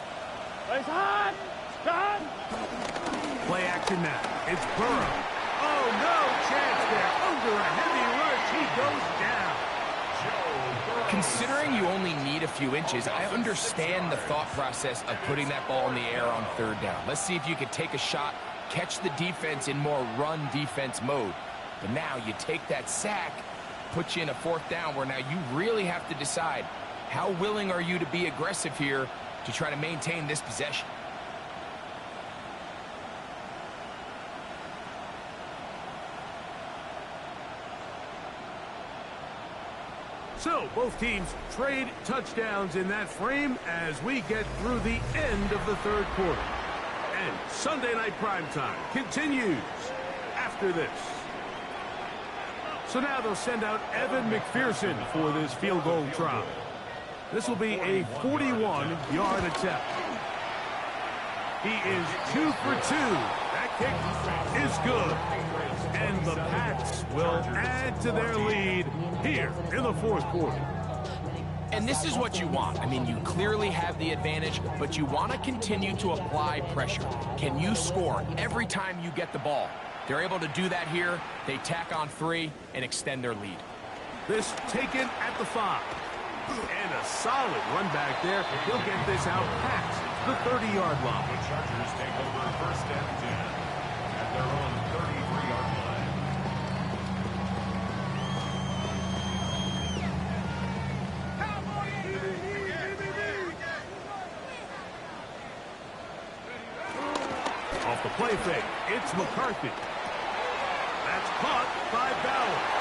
Play action now. It's Burrow. Oh, no chance there. Under a heavy rush, he goes down. Considering you only need a few inches, I understand the thought process of putting that ball in the air on 3rd down. Let's see if you could take a shot, catch the defense in more run defense mode. But now you take that sack, put you in a 4th down where now you really have to decide how willing are you to be aggressive here to try to maintain this possession. So, both teams trade touchdowns in that frame as we get through the end of the 3rd quarter. And Sunday Night Primetime continues after this. So now they'll send out Evan McPherson for this field goal try. This will be a 41-yard attempt. He is 2 for 2. That kick is good. And the Pats will add to their lead here in the 4th quarter. And this is what you want. I mean, you clearly have the advantage, but you want to continue to apply pressure. Can you score every time you get the ball? They're able to do that here. They tack on 3 and extend their lead. This taken at the 5. And a solid run back there. He'll get this out past the 30-yard line. The Chargers take over 1st and 10 at their own 33-yard line. Off the play fake, it's McCarthy. That's caught by Bowers.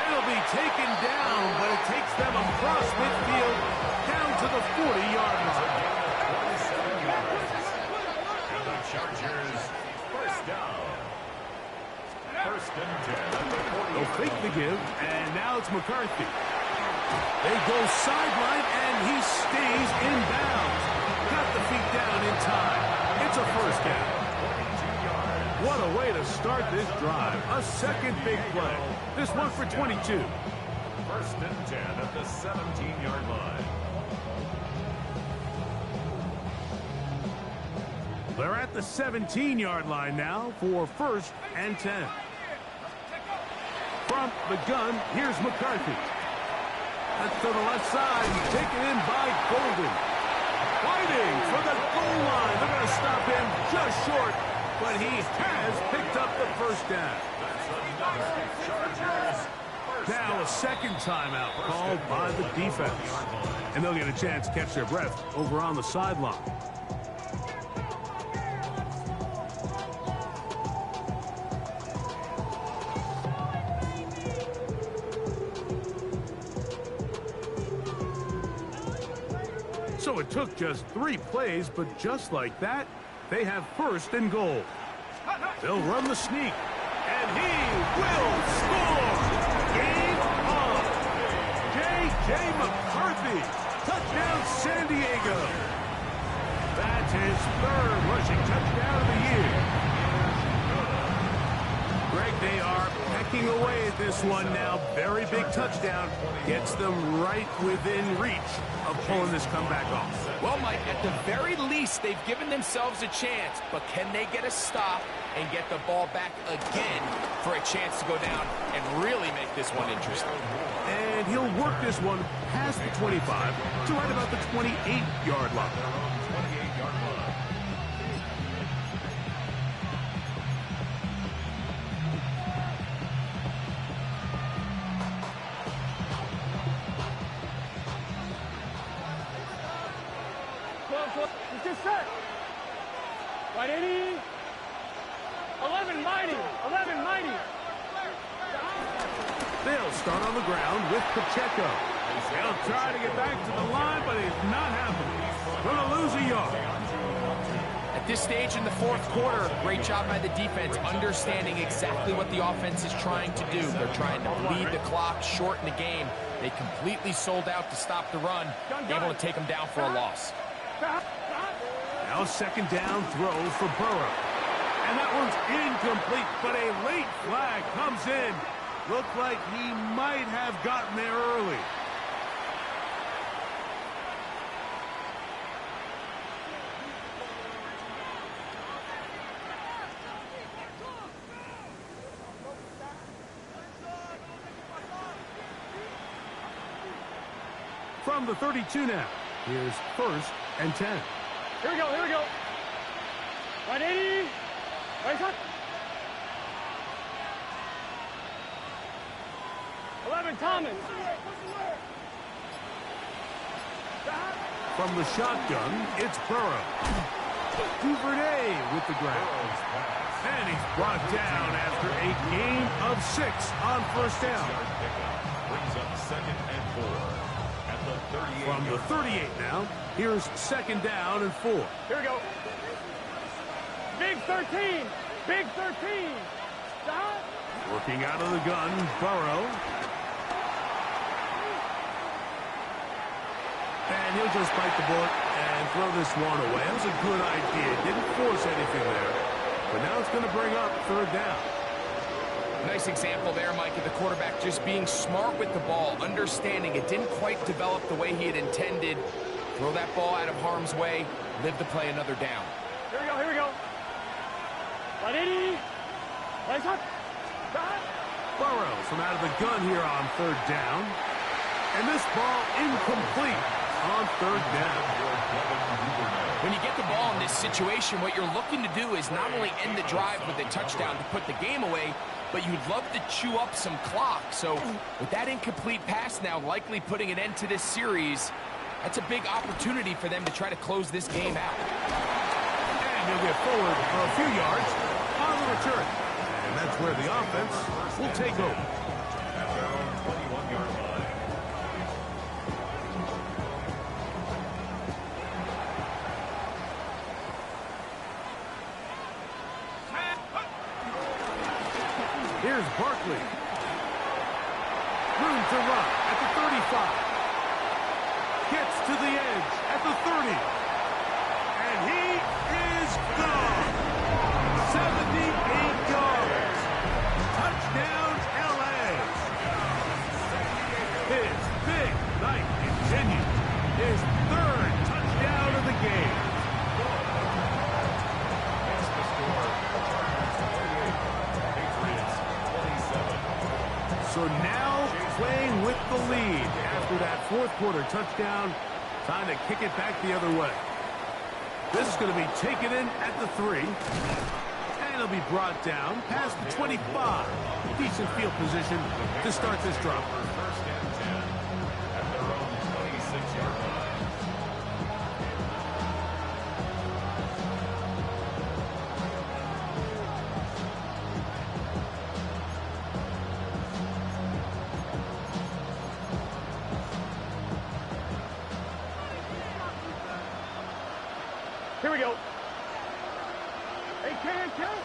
It'll be taken down, but it takes them across midfield down to the 40-yard line. 27 yards. And the Chargers, 1st down. 1st and 10 at the 40. They'll fake the give, and now it's McCarthy. They go sideline, and he stays in bounds. Got the feet down in time. It's a 1st down. What a way to start this drive. A second big play. This one for 22. 1st and 10 at the 17-yard line. They're at the 17-yard line now for 1st and 10. From the gun, here's McCarthy. That's to the left side. Taken in by Golden. Fighting for the goal line. They're going to stop him just short, but he has picked up the 1st down. Now a second timeout called by the defense. And they'll get a chance to catch their breath over on the sideline. So it took just 3 plays, but just like that, they have 1st and goal. They'll run the sneak, and he will score! Game on! J.J. McCarthy, touchdown San Diego! That's his 3rd rushing touchdown of the year. Greg, they are pecking away at this one now. Very big touchdown. Gets them right within reach of pulling this comeback off. Well, Mike, at the very least, they've given themselves a chance. But can they get a stop and get the ball back again for a chance to go down and really make this one interesting? And he'll work this one past the 25 to right about the 28-yard line. Just set. Right, 80. 11 mighty. 11 mighty. They'll start on the ground with Pacheco. He'll try to get back to the line, but it's not happening. Going to lose a yard. At this stage in the fourth quarter, great job by the defense, understanding exactly what the offense is trying to do. They're trying to bleed the clock, shorten the game. They completely sold out to stop the run, able to take them down for a loss. Now second down throw for Burrow. And that one's incomplete, but a late flag comes in. Looked like he might have gotten there early. From the 32 now, here's 1st and 10. Here we go, here we go. Right, 80. Right, shot. 11, Thomas. From the shotgun, it's Burrow. Duvernay with the grab. And he's brought down after a gain of 6 on first down. Brings up 2nd and 4. At the 38. From the 38 now, here's 2nd down and 4. Here we go. Big 13. Big 13. Stop. Working out of the gun, Burrow. And he'll just bite the bullet and throw this one away. That was a good idea. Didn't force anything there. But now it's going to bring up 3rd down. Nice example there, Mike, of the quarterback just being smart with the ball, understanding it didn't quite develop the way he had intended. Throw that ball out of harm's way, live to play another down. Here we go, here we go. Right, 80. Right, shot. Stop. Burrow from out of the gun here on 3rd down. And this ball incomplete on 3rd down. When you get the ball in this situation, what you're looking to do is not only end the drive with a touchdown to put the game away, but you'd love to chew up some clock. So with that incomplete pass now likely putting an end to this series, that's a big opportunity for them to try to close this game out. And he'll get forward for a few yards on the return. And that's where the offense will take over. At their own 21-yard line. Here's Barkley. Room to run at the 35. Gets to the edge at the 30. And he is gone. 78 yards. Touchdown, LA. His big night continues. His 3rd touchdown of the game. That's the score. Chargers 28. Patriots 27. So now playing with the lead after that 4th quarter touchdown. Time to kick it back the other way. This is going to be taken in at the 3. And it'll be brought down past the 25. Decent field position to start this drive. For 1st and 10 at their own 26-yard line. Here we go. They can't count.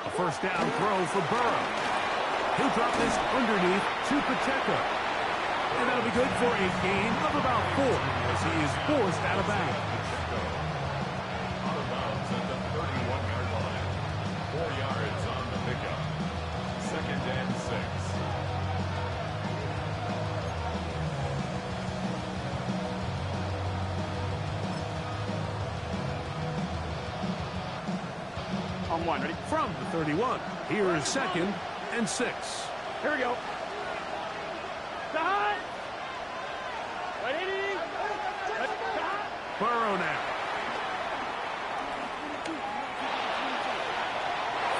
A 1st down throw for Burrow. He'll drop this underneath to Pacheco. And that'll be good for a gain of about 4 as he is forced out of bounds. Out of bounds at the 31-yard line. 4 yards on the pickup. second and 6. On one, ready? From the 31, here is second and 6. Here we go. Side. 180. Burrow now.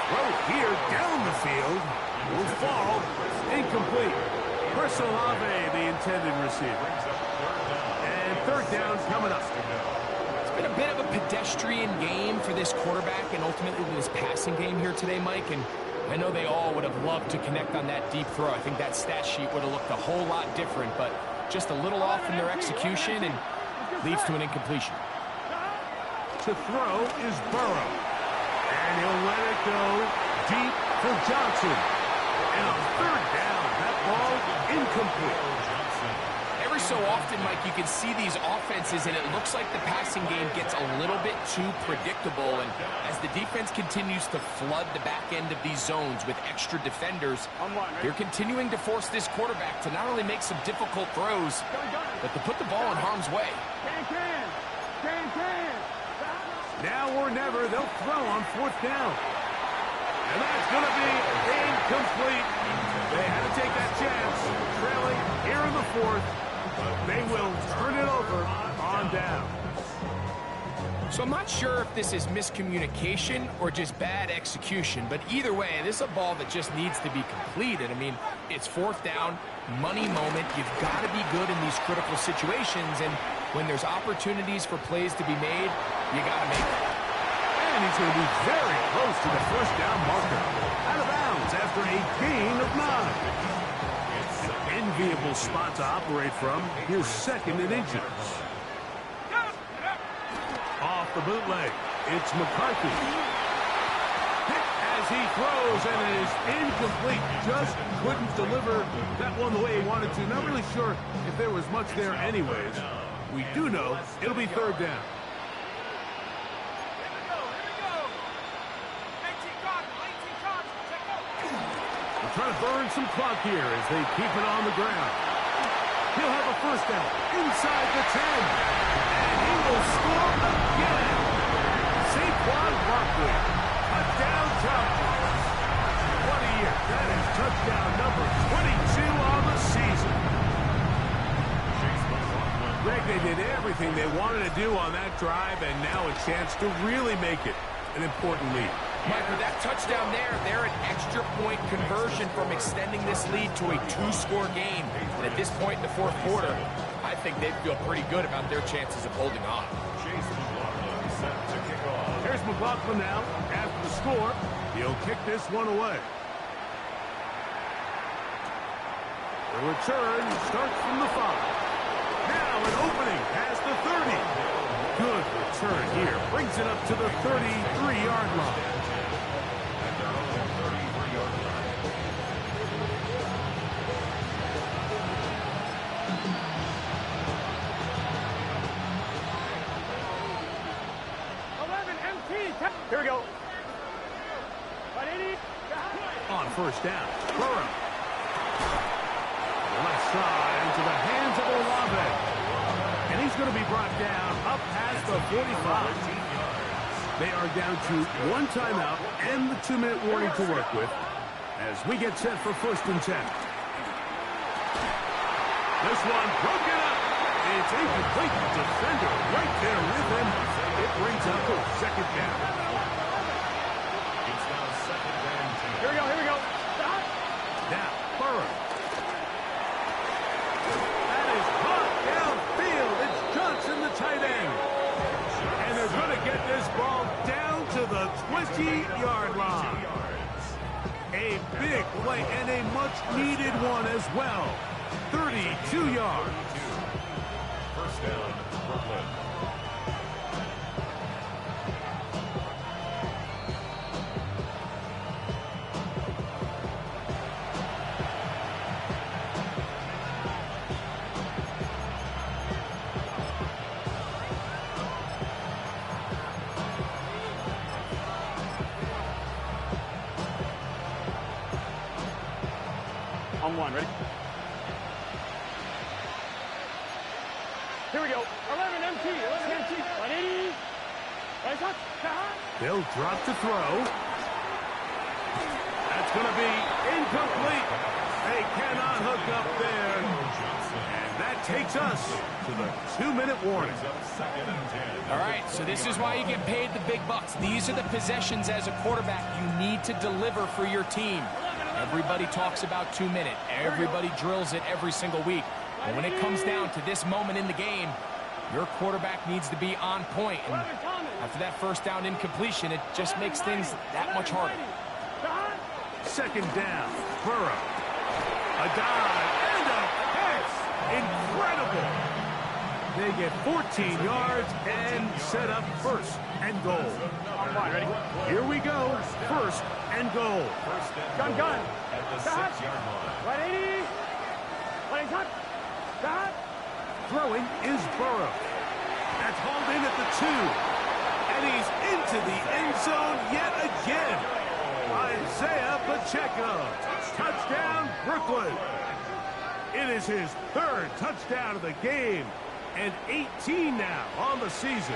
Throw here down the field. Will fall. Incomplete. Chris Olave, the intended receiver. And third down coming up. It's been a bit of a pedestrian game for this quarterback and ultimately this passing game here today, Mike. And I know they all would have loved to connect on that deep throw. I think that stat sheet would have looked a whole lot different, but just a little off in their execution and leads to an incompletion. To throw is Burrow. And he'll let it go deep for Johnson. And on third down, that ball incomplete. Every so often, Mike, you can see these offenses, and it looks like the passing game gets a little bit too predictable. And as the defense continues to flood the back end of these zones with extra defenders, they're continuing to force this quarterback to not only make some difficult throws, but to put the ball in harm's way. Now or never, they'll throw on fourth down. And that's going to be incomplete. They had to take that chance, trailing here in the fourth. They will turn it over on down. So I'm not sure if this is miscommunication or just bad execution, but either way, this is a ball that just needs to be completed. I mean, it's fourth down, money moment. You've got to be good in these critical situations, and when there's opportunities for plays to be made, you got to make them. And he's going to be very close to the first down marker. Out of bounds after a gain of 9. Enviable spot to operate from. Here's second and inches. Off the bootleg, it's McCarthy. Hit as he throws, and it is incomplete. Just couldn't deliver that one the way he wanted to. Not really sure if there was much there anyways. We do know it'll be third down. They're trying to burn some clock here as they keep it on the ground. He'll have a first down inside the 10. And he will score again. Saquon Barkley, a downtown. What a year. That is touchdown number 22 on the season. Greg, they did everything they wanted to do on that drive, and now a chance to really make it an important lead. Mike, with that touchdown there, they're an extra point conversion from extending this lead to a 2-score game. And at this point in the fourth quarter, I think they feel pretty good about their chances of holding on. Here's McLaughlin now. After the score, he'll kick this one away. The return starts from the 5. Now an opening past the 30. Good return here. Brings it up to the 33-yard line. Here we go. 180. On first down, Burrow. Left side into the hands of Olave. And he's going to be brought down up past the 45. They are down to one timeout and the 2-minute warning to work with as we get set for first and 10. This one broken up. It's incomplete. Defender right there with him. It brings up a second down. Here we go, here we go. Now, Burrow. That is caught downfield. It's Johnson, the tight end. And they're going to get this ball down to the 20-yard line. A big play and a much-needed one as well. 32 yards. First down, Brooklyn. 1. Ready? Here we go. 11 MT. 11 MT. 180. Right up. They'll drop to throw. That's going to be incomplete. They cannot hook up there. And that takes us to the 2-minute warning. All right, so this is why you get paid the big bucks. These are the possessions as a quarterback you need to deliver for your team. Everybody talks about 2 minute. Everybody drills it every single week. But when it comes down to this moment in the game, your quarterback needs to be on point. And after that first down incompletion, it just makes things that much harder. Second down, Burrow. A dive and a pass. Incredible. They get 14 yards and set up first and goal. Here we go. First and goal. Gun. At the 6-yard line. 180. 180. Got. Throwing is Burrow. That's hauled in at the 2. And he's into the end zone yet again. Isaiah Pacheco. Touchdown, Brooklyn. It is his 3rd touchdown of the game. And 18 now on the season.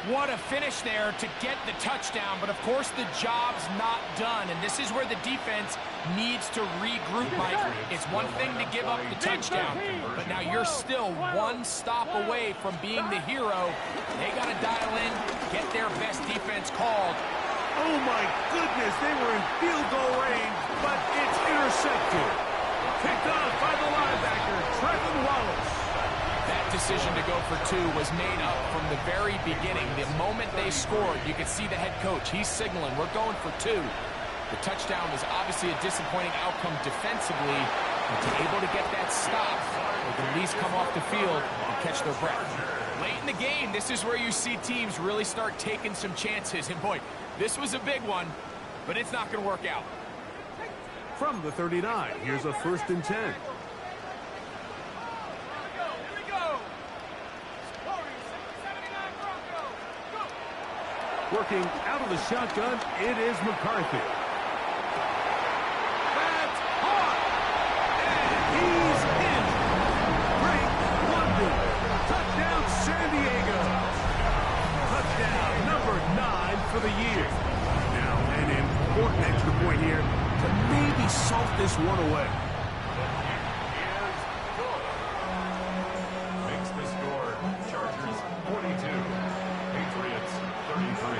What a finish there to get the touchdown, but of course the job's not done, and this is where the defense needs to regroup, Mike. It's one thing to give up the touchdown, but now you're still one stop away from being the hero. They got to dial in, get their best defense called. Oh my goodness, they were in field goal range, but it's intercepted. Picked off by the linebacker, Trevin Wallace. That decision to go for 2 was made up from the very beginning. The moment they scored, you could see the head coach. He's signaling, we're going for 2. The touchdown was obviously a disappointing outcome defensively, but to be able to get that stop, they can at least come off the field and catch their breath. Late in the game, this is where you see teams really start taking some chances. And boy, this was a big one, but it's not going to work out. From the 39, here's a 1st and 10. Working out of the shotgun, it is McCarthy. That's hard. And he's in. Great London. Touchdown, San Diego. Touchdown number 9 for the year. Now, an important extra point here to maybe salt this one away. Makes the score. Chargers 42. Patriots 33.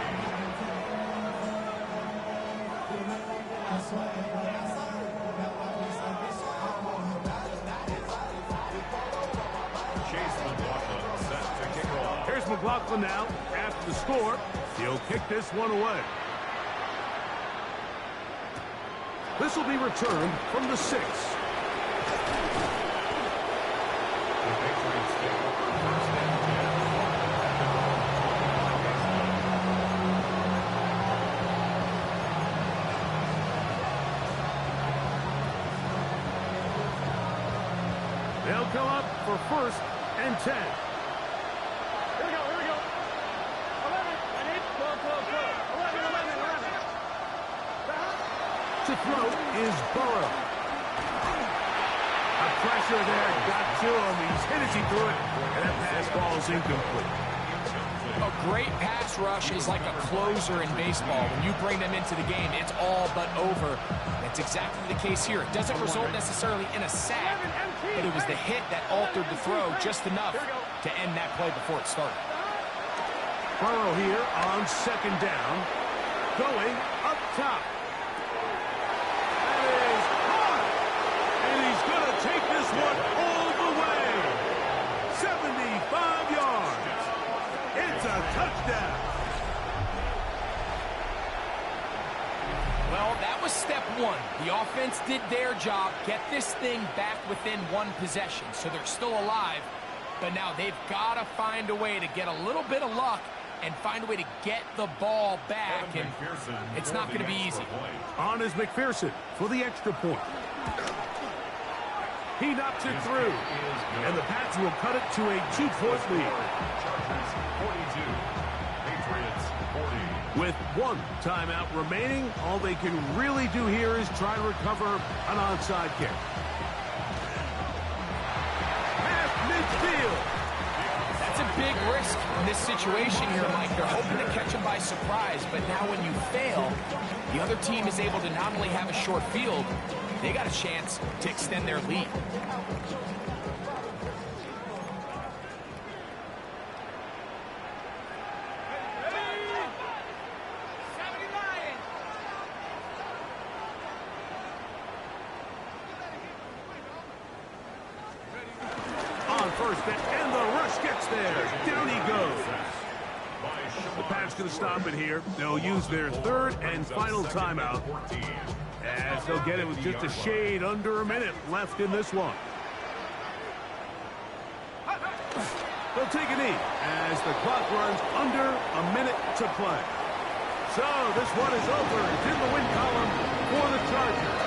Chase McLaughlin set to kick off. Here's McLaughlin now. After the score, he'll kick this one away. This will be returned from the 6. The Patriots take over 1st and 10. They'll come up for 1st and 10. Here we go. 11. 11. To throw is Burrow. A pressure there got to him. He's hit as he threw it, and that pass ball is incomplete. A great pass rush is like a closer in baseball. When you bring them into the game, it's all but over. That's exactly the case here. It doesn't result necessarily in a sack, but it was the hit that altered the throw just enough to end that play before it started. Burrow here on 2nd down, going up top. That is hard, and he's going to take this one all the way. 75 yards. It's a touchdown. Well, that was step 1. The offense did their job, get this thing back within 1 possession, so they're still alive. But now they've got to find a way to get a little bit of luck and find a way to get the ball back, and it's not going to be easy. On is McPherson for the extra point. He knocks it through, and the Pats will cut it to a 2-point lead. Chargers 42, Patriots With one timeout remaining, all they can really do here is try to recover an onside kick. Half midfield. That's a big risk in this situation here, Mike. They're hoping to catch him by surprise, but now when you fail, the other team is able to not only have a short field, they got a chance to extend their lead. First, and the rush gets there. Down he goes. The Pats going to stop it here. They'll use their third and final timeout, as they'll get it with just a shade under a minute left in this one. They'll take a knee as the clock runs under a minute to play. So this one is over. It's in the win column for the Chargers.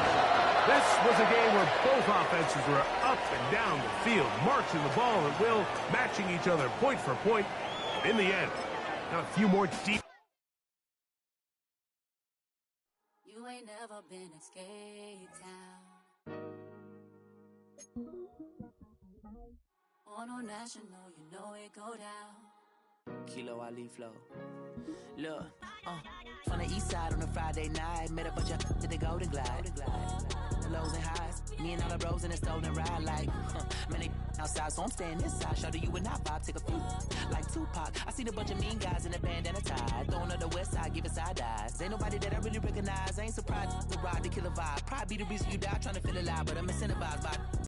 This was a game where both offenses were up and down the field, marching the ball at will, matching each other point for point. In the end, got a few more deep. You ain't never been escape town. On a national, you know it go down. Kilo Ali flow. Look, from the east side on a Friday night, met a bunch of to the Golden Glide. The lows and highs, me and all the bros in the stolen ride, like, man, they outside, so I'm staying this side. Shout to you and I vibe, take a few, like Tupac. I seen a bunch of mean guys in a bandana tie, throwing up the west side, giving side eyes. Ain't nobody that I really recognize, I ain't surprised to ride the killer vibe. Probably be the reason you die trying to feel alive, but I'm incentivized by